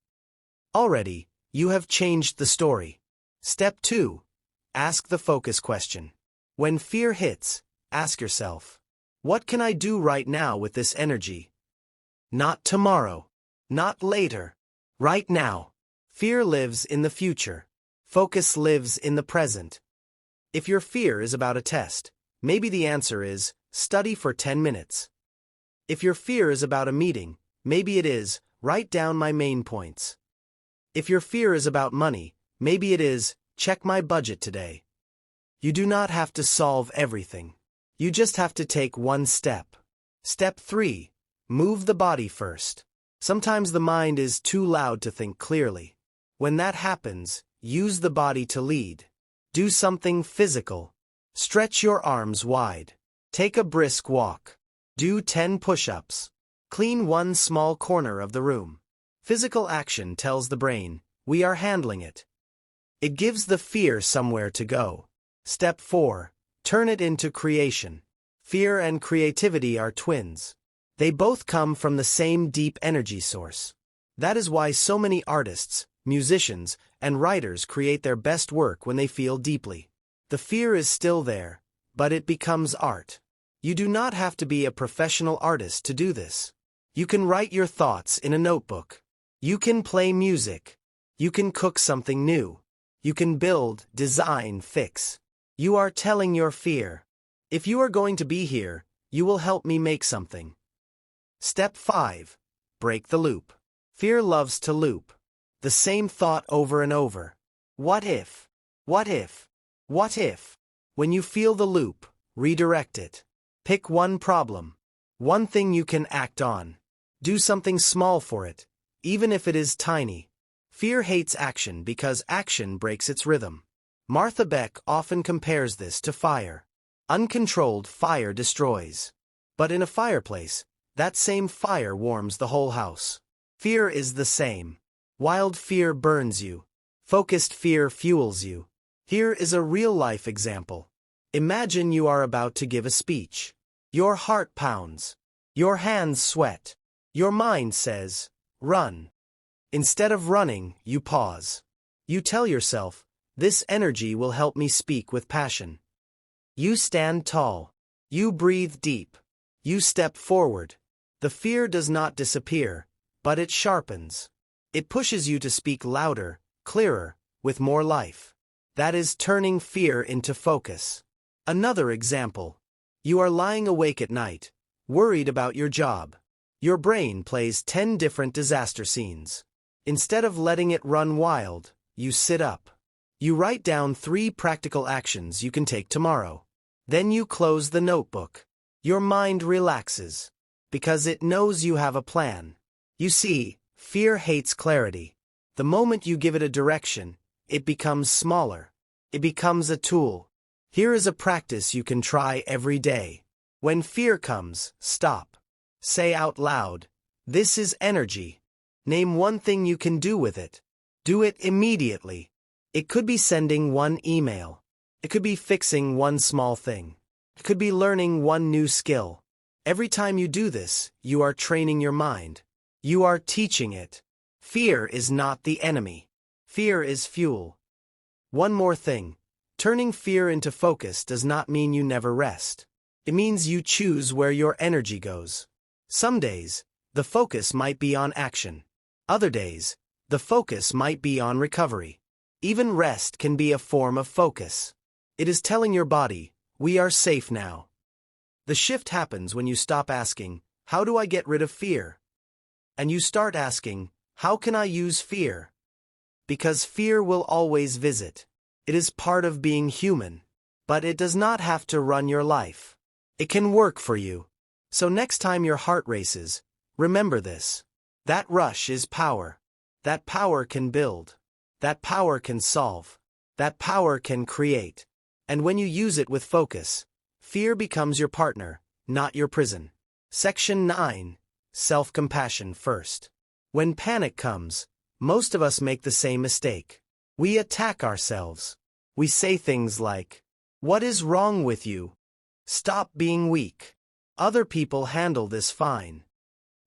Already, you have changed the story. Step 2. Ask the focus question. When fear hits, ask yourself, what can I do right now with this energy? Not tomorrow. Not later. Right now. Fear lives in the future. Focus lives in the present. If your fear is about a test, maybe the answer is, study for 10 minutes. If your fear is about a meeting, maybe it is, write down my main points. If your fear is about money, maybe it is, check my budget today. You do not have to solve everything. You just have to take one step. Step 3. Move the body first. Sometimes the mind is too loud to think clearly. When that happens, use the body to lead. Do something physical. Stretch your arms wide. Take a brisk walk. Do 10 push-ups. Clean one small corner of the room. Physical action tells the brain, we are handling it. It gives the fear somewhere to go. Step 4. Turn it into creation. Fear and creativity are twins. They both come from the same deep energy source. That is why so many artists, musicians, and writers create their best work when they feel deeply. The fear is still there, but it becomes art. You do not have to be a professional artist to do this. You can write your thoughts in a notebook. You can play music. You can cook something new. You can build, design, fix. You are telling your fear, if you are going to be here, you will help me make something. Step 5. Break the loop. Fear loves to loop. The same thought over and over. What if? What if? What if? When you feel the loop, redirect it. Pick one problem. One thing you can act on. Do something small for it, even if it is tiny. Fear hates action because action breaks its rhythm. Martha Beck often compares this to fire. Uncontrolled fire destroys. But in a fireplace, that same fire warms the whole house. Fear is the same. Wild fear burns you. Focused fear fuels you. Here is a real-life example. Imagine you are about to give a speech. Your heart pounds. Your hands sweat. Your mind says, run. Instead of running, you pause. You tell yourself, this energy will help me speak with passion. You stand tall. You breathe deep. You step forward. The fear does not disappear, but it sharpens. It pushes you to speak louder, clearer, with more life. That is turning fear into focus. Another example. You are lying awake at night, worried about your job. Your brain plays 10 different disaster scenes. Instead of letting it run wild, you sit up. You write down 3 practical actions you can take tomorrow. Then you close the notebook. Your mind relaxes, because it knows you have a plan. You see, fear hates clarity. The moment you give it a direction, it becomes smaller. It becomes a tool. Here is a practice you can try every day. When fear comes, stop. Say out loud, this is energy. Name one thing you can do with it. Do it immediately. It could be sending one email. It could be fixing one small thing. It could be learning one new skill. Every time you do this, you are training your mind. You are teaching it. Fear is not the enemy. Fear is fuel. One more thing. Turning fear into focus does not mean you never rest. It means you choose where your energy goes. Some days, the focus might be on action. Other days, the focus might be on recovery. Even rest can be a form of focus. It is telling your body, we are safe now. The shift happens when you stop asking, how do I get rid of fear? And you start asking, how can I use fear? Because fear will always visit. It is part of being human. But it does not have to run your life. It can work for you. So next time your heart races, remember this. That rush is power. That power can build. That power can solve. That power can create. And when you use it with focus, fear becomes your partner, not your prison. Section 9. Self-compassion first. When panic comes, most of us make the same mistake. We attack ourselves. We say things like, what is wrong with you? Stop being weak. Other people handle this fine.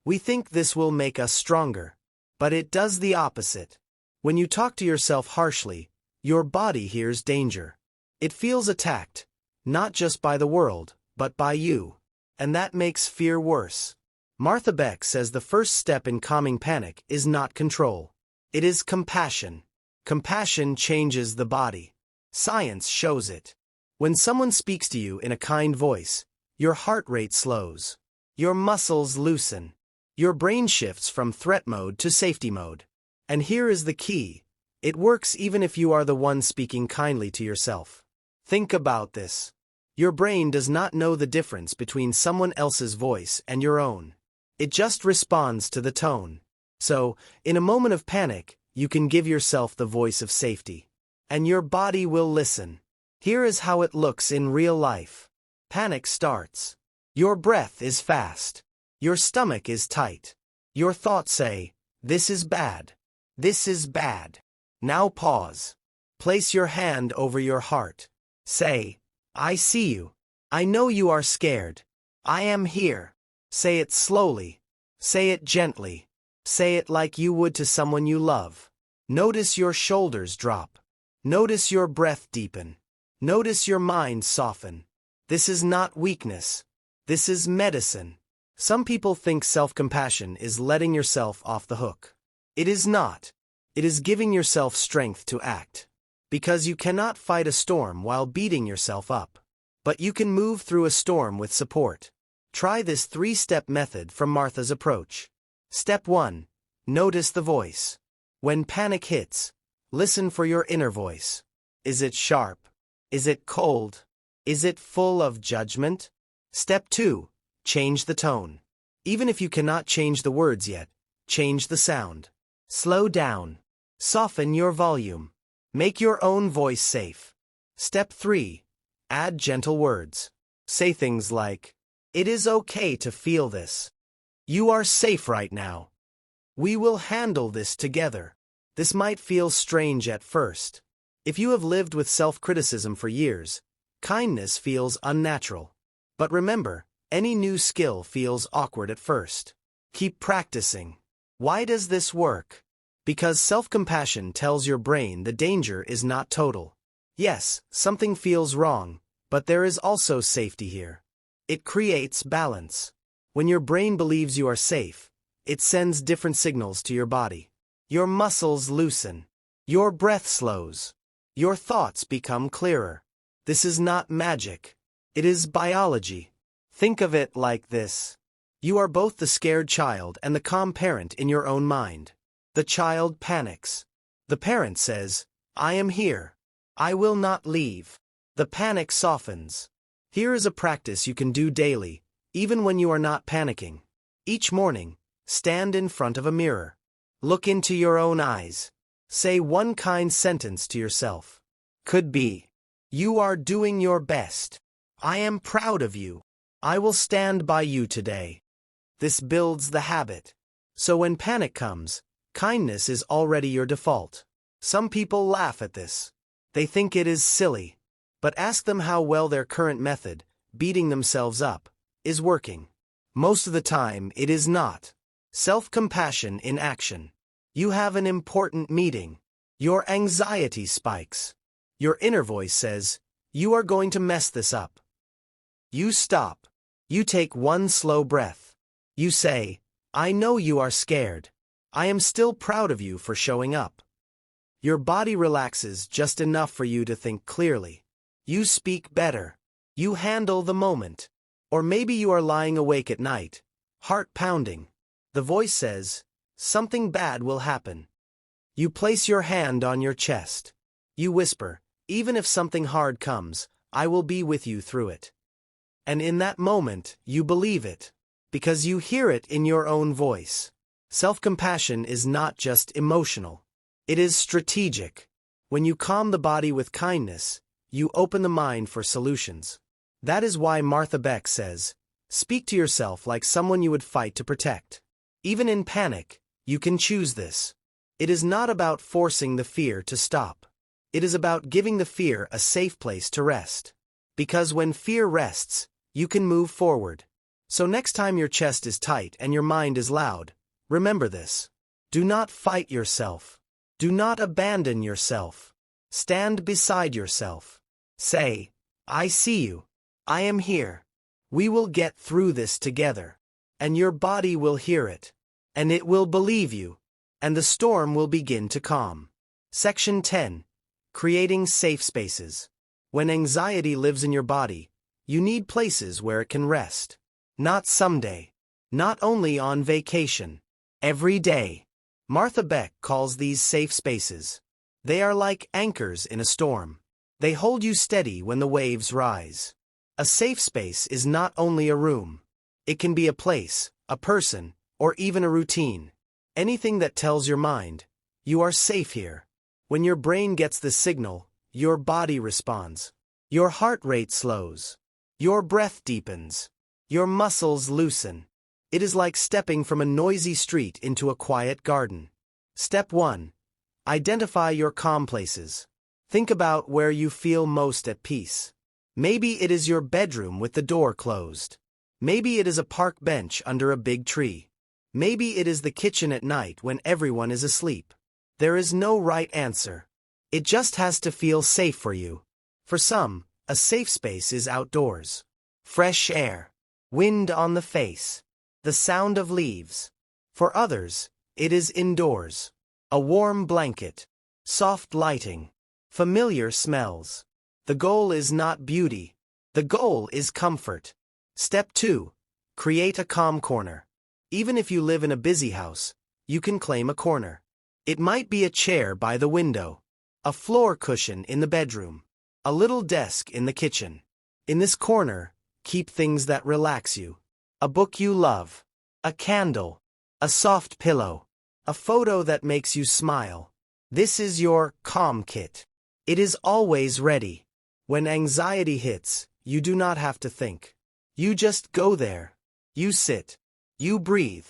We think this will make us stronger. But it does the opposite. When you talk to yourself harshly, your body hears danger. It feels attacked, not just by the world, but by you. And that makes fear worse. Martha Beck says the first step in calming panic is not control. It is compassion. Compassion changes the body. Science shows it. When someone speaks to you in a kind voice, your heart rate slows. Your muscles loosen. Your brain shifts from threat mode to safety mode. And here is the key. It works even if you are the one speaking kindly to yourself. Think about this. Your brain does not know the difference between someone else's voice and your own. It just responds to the tone. So, in a moment of panic, you can give yourself the voice of safety. And your body will listen. Here is how it looks in real life. Panic starts. Your breath is fast. Your stomach is tight. Your thoughts say, this is bad. This is bad. Now pause. Place your hand over your heart. Say, I see you. I know you are scared. I am here. Say it slowly. Say it gently. Say it like you would to someone you love. Notice your shoulders drop. Notice your breath deepen. Notice your mind soften. This is not weakness. This is medicine. Some people think self-compassion is letting yourself off the hook. It is not. It is giving yourself strength to act. Because you cannot fight a storm while beating yourself up. But you can move through a storm with support. Try this 3-step method from Martha's approach. Step 1. Notice the voice. When panic hits, listen for your inner voice. Is it sharp? Is it cold? Is it full of judgment? Step 2. Change the tone. Even if you cannot change the words yet, change the sound. Slow down. Soften your volume. Make your own voice safe. Step 3. Add gentle words. Say things like, it is okay to feel this. You are safe right now. We will handle this together. This might feel strange at first. If you have lived with self-criticism for years, Kindness feels unnatural. But remember, any new skill feels awkward at first. Keep practicing. Why does this work? Because self-compassion tells your brain the danger is not total. Yes, something feels wrong, but there is also safety here. It creates balance. When your brain believes you are safe, it sends different signals to your body. Your muscles loosen. Your breath slows. Your thoughts become clearer. This is not magic. It is biology. Think of it like this. You are both the scared child and the calm parent in your own mind. The child panics. The parent says, "I am here. I will not leave." The panic softens. Here is a practice you can do daily, even when you are not panicking. Each morning, stand in front of a mirror. Look into your own eyes. Say one kind sentence to yourself. Could be, "You are doing your best. I am proud of you. I will stand by you today." This builds the habit. So when panic comes, kindness is already your default. Some people laugh at this. They think it is silly. But ask them how well their current method, beating themselves up, is working. Most of the time, it is not. Self-compassion in action. You have an important meeting. Your anxiety spikes. Your inner voice says, "You are going to mess this up." You stop. You take one slow breath. You say, "I know you are scared. I am still proud of you for showing up." Your body relaxes just enough for you to think clearly. You speak better. You handle the moment. Or maybe you are lying awake at night, heart pounding. The voice says, "Something bad will happen." You place your hand on your chest. You whisper, "Even if something hard comes, I will be with you through it." And in that moment, you believe it, because you hear it in your own voice. Self-compassion is not just emotional. It is strategic. When you calm the body with kindness, you open the mind for solutions. That is why Martha Beck says, "Speak to yourself like someone you would fight to protect." Even in panic, you can choose this. It is not about forcing the fear to stop. It is about giving the fear a safe place to rest. Because when fear rests, you can move forward. So next time your chest is tight and your mind is loud, remember this. Do not fight yourself. Do not abandon yourself. Stand beside yourself. Say, "I see you. I am here. We will get through this together." And your body will hear it. And it will believe you. And the storm will begin to calm. Section 10. Creating safe spaces. When anxiety lives in your body, you need places where it can rest. Not someday. Not only on vacation. Every day. Martha Beck calls these safe spaces. They are like anchors in a storm. They hold you steady when the waves rise. A safe space is not only a room. It can be a place, a person, or even a routine. Anything that tells your mind, "You are safe here." When your brain gets the signal, your body responds. Your heart rate slows. Your breath deepens. Your muscles loosen. It is like stepping from a noisy street into a quiet garden. Step 1. Identify your calm places. Think about where you feel most at peace. Maybe it is your bedroom with the door closed. Maybe it is a park bench under a big tree. Maybe it is the kitchen at night when everyone is asleep. There is no right answer. It just has to feel safe for you. For some, a safe space is outdoors. Fresh air. Wind on the face. The sound of leaves. For others, it is indoors. A warm blanket. Soft lighting. Familiar smells. The goal is not beauty. The goal is comfort. Step 2. Create a calm corner. Even if you live in a busy house, you can claim a corner. It might be a chair by the window, a floor cushion in the bedroom, a little desk in the kitchen. In this corner, keep things that relax you. A book you love, a candle, a soft pillow, a photo that makes you smile. This is your calm kit. It is always ready. When anxiety hits, you do not have to think. You just go there. You sit. You breathe.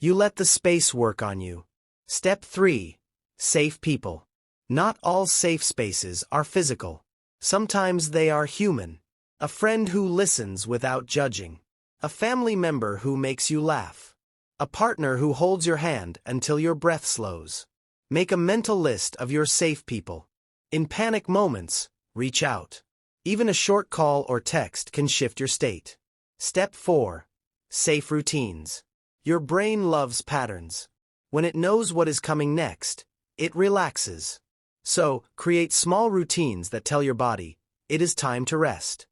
You let the space work on you. Step 3. Safe people. Not all safe spaces are physical. Sometimes they are human. A friend who listens without judging. A family member who makes you laugh. A partner who holds your hand until your breath slows. Make a mental list of your safe people. In panic moments, reach out. Even a short call or text can shift your state. Step 4. Safe routines. Your brain loves patterns. When it knows what is coming next, it relaxes. So, create small routines that tell your body, it is time to rest.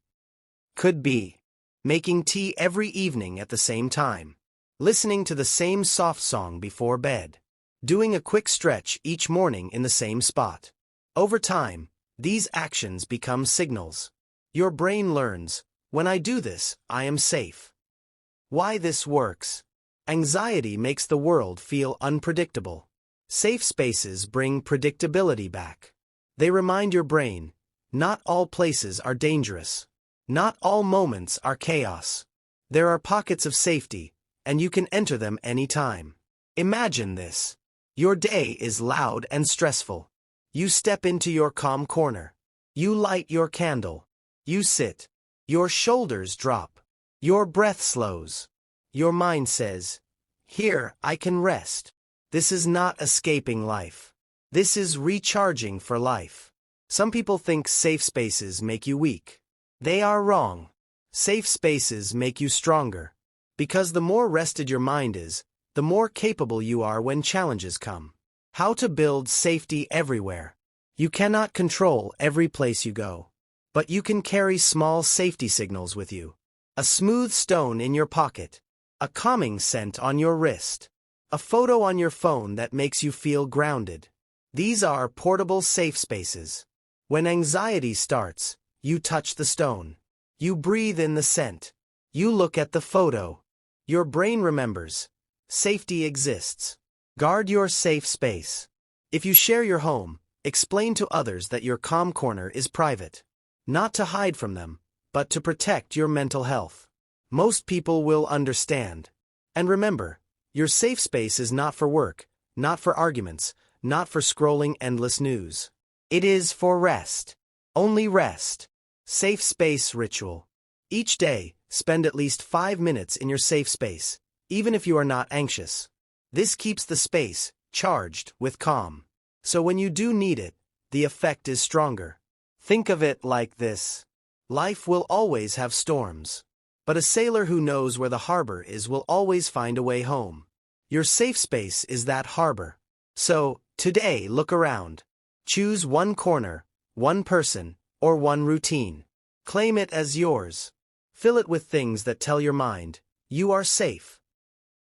Could be making tea every evening at the same time. Listening to the same soft song before bed. Doing a quick stretch each morning in the same spot. Over time, these actions become signals. Your brain learns, when I do this, I am safe. Why this works? Anxiety makes the world feel unpredictable. Safe spaces bring predictability back. They remind your brain, not all places are dangerous. Not all moments are chaos. There are pockets of safety, and you can enter them anytime. Imagine this. Your day is loud and stressful. You step into your calm corner. You light your candle. You sit. Your shoulders drop. Your breath slows. Your mind says, "Here, I can rest." This is not escaping life. This is recharging for life. Some people think safe spaces make you weak. They are wrong. Safe spaces make you stronger. Because the more rested your mind is, the more capable you are when challenges come. How to build safety everywhere. You cannot control every place you go. But you can carry small safety signals with you. A smooth stone in your pocket. A calming scent on your wrist. A photo on your phone that makes you feel grounded. These are portable safe spaces. When anxiety starts, you touch the stone. You breathe in the scent. You look at the photo. Your brain remembers. Safety exists. Guard your safe space. If you share your home, explain to others that your calm corner is private. Not to hide from them, but to protect your mental health. Most people will understand. And remember, your safe space is not for work, not for arguments, not for scrolling endless news. It is for rest. Only rest. Safe space ritual. Each day, spend at least 5 minutes in your safe space, even if you are not anxious. This keeps the space charged with calm. So when you do need it, the effect is stronger. Think of it like this. Life will always have storms. But a sailor who knows where the harbor is will always find a way home. Your safe space is that harbor. So, today look around. Choose one corner, one person, or one routine. Claim it as yours. Fill it with things that tell your mind, you are safe.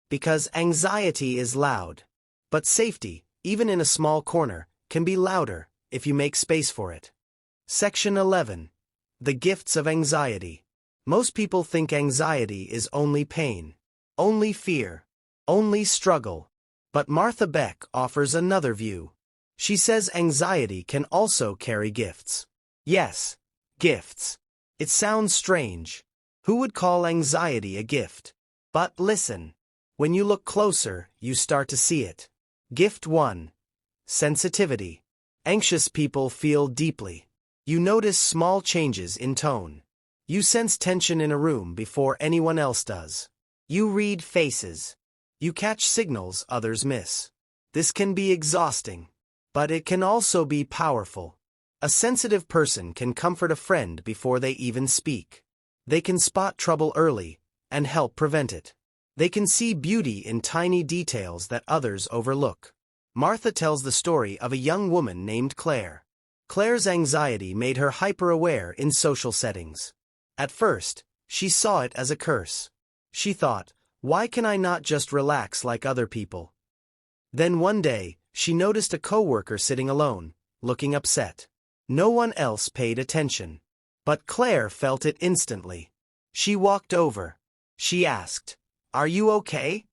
Because anxiety is loud. But safety, even in a small corner, can be louder if you make space for it. Section 11. The gifts of anxiety. Most people think anxiety is only pain, only fear, only struggle. But Martha Beck offers another view. She says anxiety can also carry gifts. Yes, gifts. It sounds strange. Who would call anxiety a gift? But listen. When you look closer, you start to see it. Gift 1. Sensitivity. Anxious people feel deeply. You notice small changes in tone. You sense tension in a room before anyone else does. You read faces. You catch signals others miss. This can be exhausting. But it can also be powerful. A sensitive person can comfort a friend before they even speak. They can spot trouble early and help prevent it. They can see beauty in tiny details that others overlook. Martha tells the story of a young woman named Claire. Claire's anxiety made her hyper-aware in social settings. At first, she saw it as a curse. She thought, why can I not just relax like other people? Then one day, she noticed a coworker sitting alone, looking upset. No one else paid attention. But Claire felt it instantly. She walked over. She asked, "Are you okay?"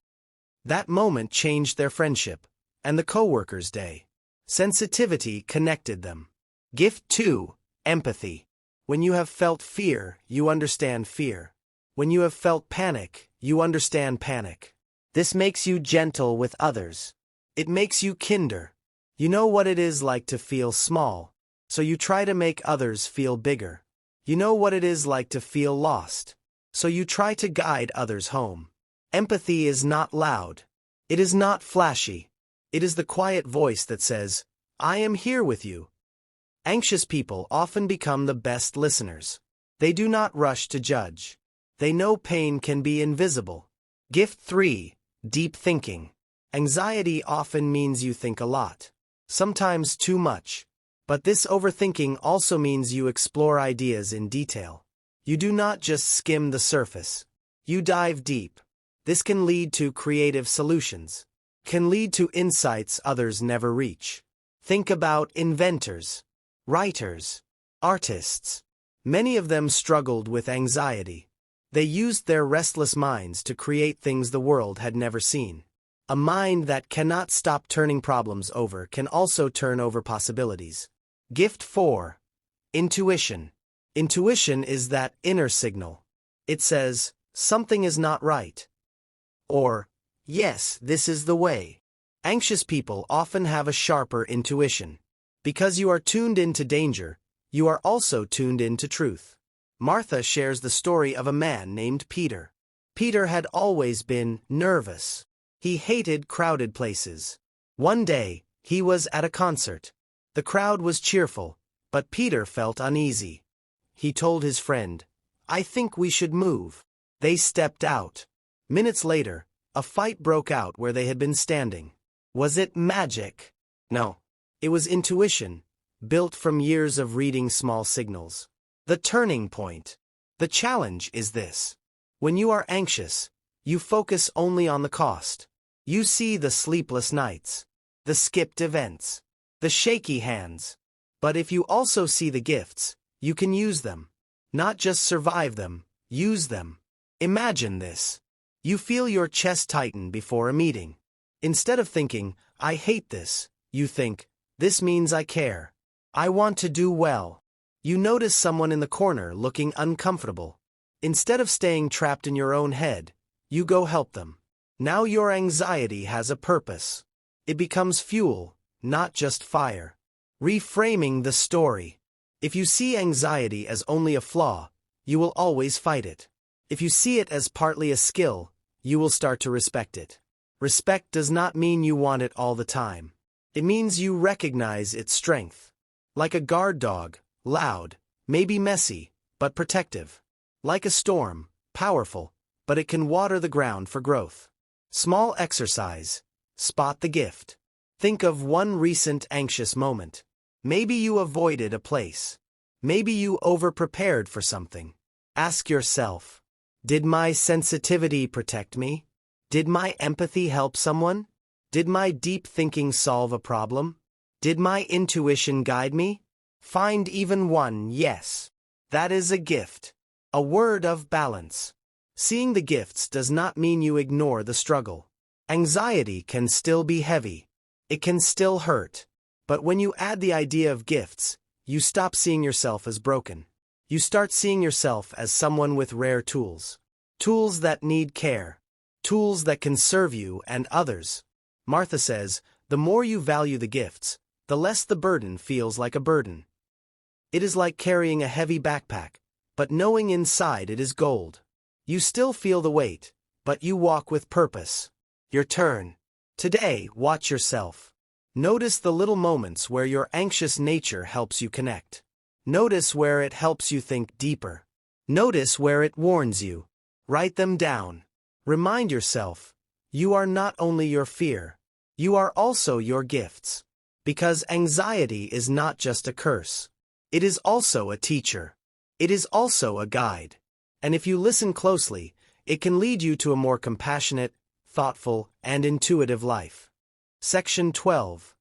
That moment changed their friendship, and the coworker's day. Sensitivity connected them. Gift 2. Empathy. When you have felt fear, you understand fear. When you have felt panic, you understand panic. This makes you gentle with others. It makes you kinder. You know what it is like to feel small. so you try to make others feel bigger. You know what it is like to feel lost, so you try to guide others home. Empathy is not loud. It is not flashy. It is the quiet voice that says, "I am here with you." Anxious people often become the best listeners. They do not rush to judge. They know pain can be invisible. Gift 3. Deep thinking. Anxiety often means you think a lot. Sometimes too much. But this overthinking also means you explore ideas in detail. You do not just skim the surface. You dive deep. This can lead to creative solutions. Can lead to insights others never reach. Think about inventors, writers, artists. Many of them struggled with anxiety. They used their restless minds to create things the world had never seen. A mind that cannot stop turning problems over can also turn over possibilities. Gift 4. Intuition. Intuition is that inner signal. It says, something is not right. Or, yes, this is the way. Anxious people often have a sharper intuition. Because you are tuned into danger, you are also tuned into truth. Martha shares the story of a man named Peter. Peter had always been nervous. He hated crowded places. One day, he was at a concert. The crowd was cheerful, but Peter felt uneasy. He told his friend, "I think we should move." They stepped out. Minutes later, a fight broke out where they had been standing. Was it magic? No. It was intuition, built from years of reading small signals. The turning point. The challenge is this. When you are anxious, you focus only on the cost. You see the sleepless nights, the skipped events, the shaky hands. But if you also see the gifts, you can use them. Not just survive them, use them. Imagine this. You feel your chest tighten before a meeting. Instead of thinking, "I hate this," you think, "This means I care. I want to do well." You notice someone in the corner looking uncomfortable. Instead of staying trapped in your own head, you go help them. Now your anxiety has a purpose. It becomes fuel, not just fire. Reframing the story. If you see anxiety as only a flaw, you will always fight it. If you see it as partly a skill, you will start to respect it. Respect does not mean you want it all the time. It means you recognize its strength. Like a guard dog, loud, maybe messy, but protective. Like a storm, powerful, but it can water the ground for growth. Small exercise. Spot the gift. Think of one recent anxious moment. Maybe you avoided a place. Maybe you over-prepared for something. Ask yourself, did my sensitivity protect me? Did my empathy help someone? Did my deep thinking solve a problem? Did my intuition guide me? Find even one yes. That is a gift. A word of balance. Seeing the gifts does not mean you ignore the struggle. Anxiety can still be heavy. It can still hurt. But when you add the idea of gifts, you stop seeing yourself as broken. You start seeing yourself as someone with rare tools. Tools that need care. Tools that can serve you and others. Martha says, the more you value the gifts, the less the burden feels like a burden. It is like carrying a heavy backpack, but knowing inside it is gold. You still feel the weight, but you walk with purpose. Your turn. Today, watch yourself. Notice the little moments where your anxious nature helps you connect. Notice where it helps you think deeper. Notice where it warns you. Write them down. Remind yourself, you are not only your fear, you are also your gifts. Because anxiety is not just a curse. It is also a teacher. It is also a guide. And if you listen closely, it can lead you to a more compassionate, thoughtful, and intuitive life. Section 12.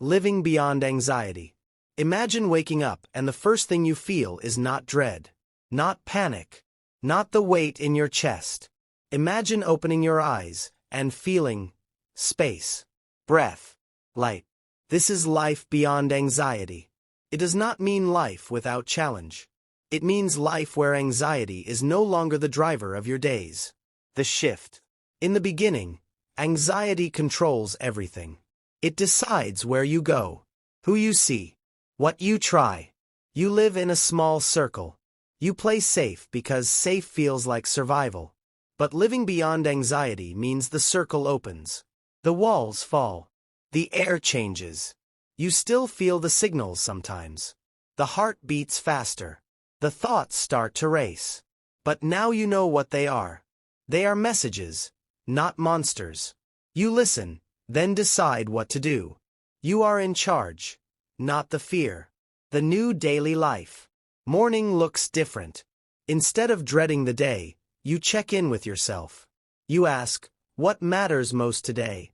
Living Beyond Anxiety. Imagine waking up and the first thing you feel is not dread, not panic, not the weight in your chest. Imagine opening your eyes and feeling space, breath, light. This is life beyond anxiety. It does not mean life without challenge. It means life where anxiety is no longer the driver of your days. The shift. In the beginning, anxiety controls everything. It decides where you go, who you see, What you try. You live in a small circle. You play safe because safe feels like survival. But living beyond anxiety means the circle opens. The walls fall. The air changes. You still feel the signals sometimes. The heart beats faster. The thoughts start to race. But now you know what they are. They are messages, not monsters. You listen, then decide what to do. You are in charge, not the fear. The new daily life. Morning looks different. Instead of dreading the day, you check in with yourself. You ask, what matters most today?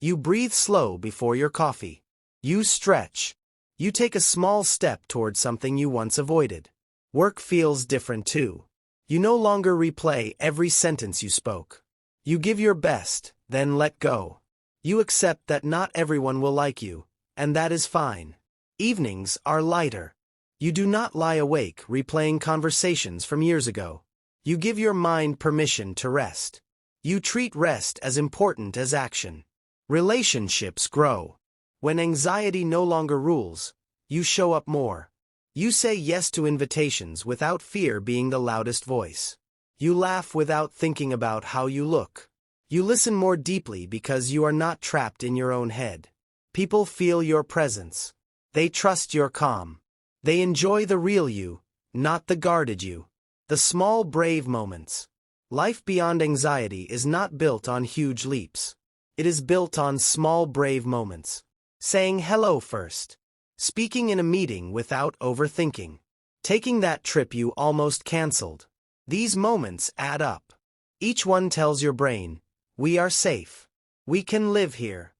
You breathe slow before your coffee. You stretch. You take a small step toward something you once avoided. Work feels different too. You no longer replay every sentence you spoke. You give your best, then let go. You accept that not everyone will like you, and that is fine. Evenings are lighter. You do not lie awake replaying conversations from years ago. You give your mind permission to rest. You treat rest as important as action. Relationships grow. When anxiety no longer rules, you show up more. You say yes to invitations without fear being the loudest voice. You laugh without thinking about how you look. You listen more deeply because you are not trapped in your own head. People feel your presence. They trust your calm. They enjoy the real you, not the guarded you. The small brave moments. Life beyond anxiety is not built on huge leaps. It is built on small brave moments. Saying hello first. Speaking in a meeting without overthinking. Taking that trip you almost canceled. These moments add up. Each one tells your brain, we are safe. We can live here.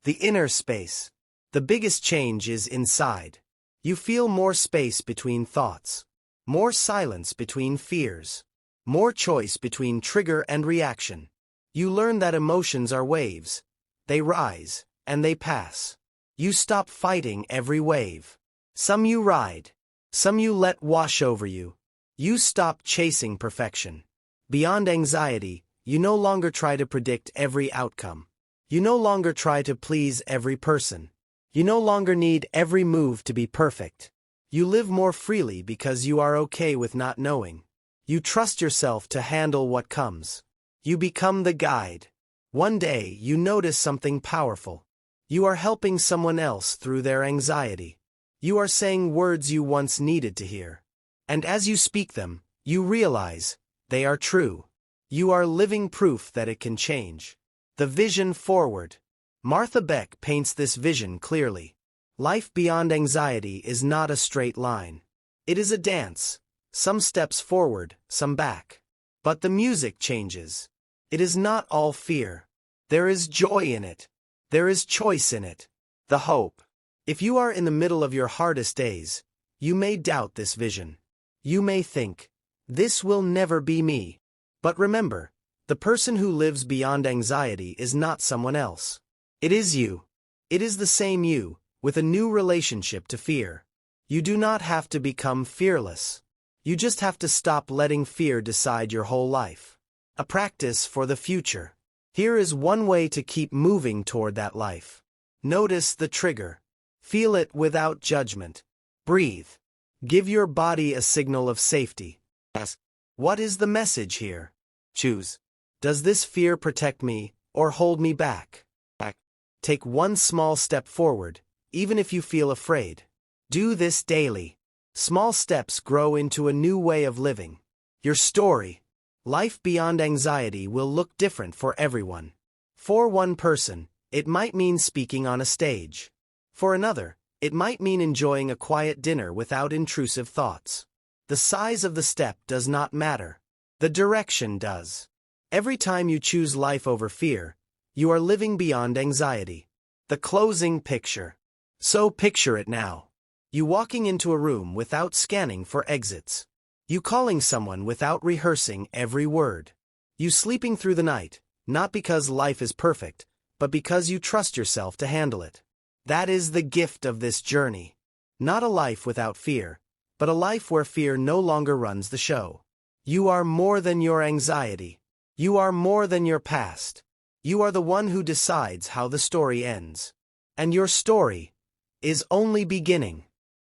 The inner space. The biggest change is inside. You feel more space between thoughts. More silence between fears. More choice between trigger and reaction. You learn that emotions are waves. They rise, and they pass. You stop fighting every wave. Some you ride. Some you let wash over you. You stop chasing perfection. Beyond anxiety, you no longer try to predict every outcome. You no longer try to please every person. You no longer need every move to be perfect. You live more freely because you are okay with not knowing. You trust yourself to handle what comes. You become the guide. One day, you notice something powerful. You are helping someone else through their anxiety. You are saying words you once needed to hear. And as you speak them, you realize they are true. You are living proof that it can change. The vision forward. Martha Beck paints this vision clearly. Life beyond anxiety is not a straight line. It is a dance. Some steps forward, some back. But the music changes. It is not all fear. There is joy in it. There is choice in it. The hope. If you are in the middle of your hardest days, you may doubt this vision. You may think, this will never be me. But remember, the person who lives beyond anxiety is not someone else. It is you. It is the same you, with a new relationship to fear. You do not have to become fearless. You just have to stop letting fear decide your whole life. A practice for the future. Here is one way to keep moving toward that life. Notice the trigger. Feel it without judgment. Breathe. Give your body a signal of safety. Ask, what is the message here? Choose. Does this fear protect me or hold me back? Take one small step forward, even if you feel afraid. Do this daily. Small steps grow into a new way of living. Your story. Life beyond anxiety will look different for everyone. For one person, it might mean speaking on a stage. For another, it might mean enjoying a quiet dinner without intrusive thoughts. The size of the step does not matter. The direction does. Every time you choose life over fear, you are living beyond anxiety. The closing picture. So picture it now. You walking into a room without scanning for exits. You calling someone without rehearsing every word. You sleeping through the night, not because life is perfect, but because you trust yourself to handle it. That is the gift of this journey. Not a life without fear, but a life where fear no longer runs the show. You are more than your anxiety. You are more than your past. You are the one who decides how the story ends. And your story, is only beginning.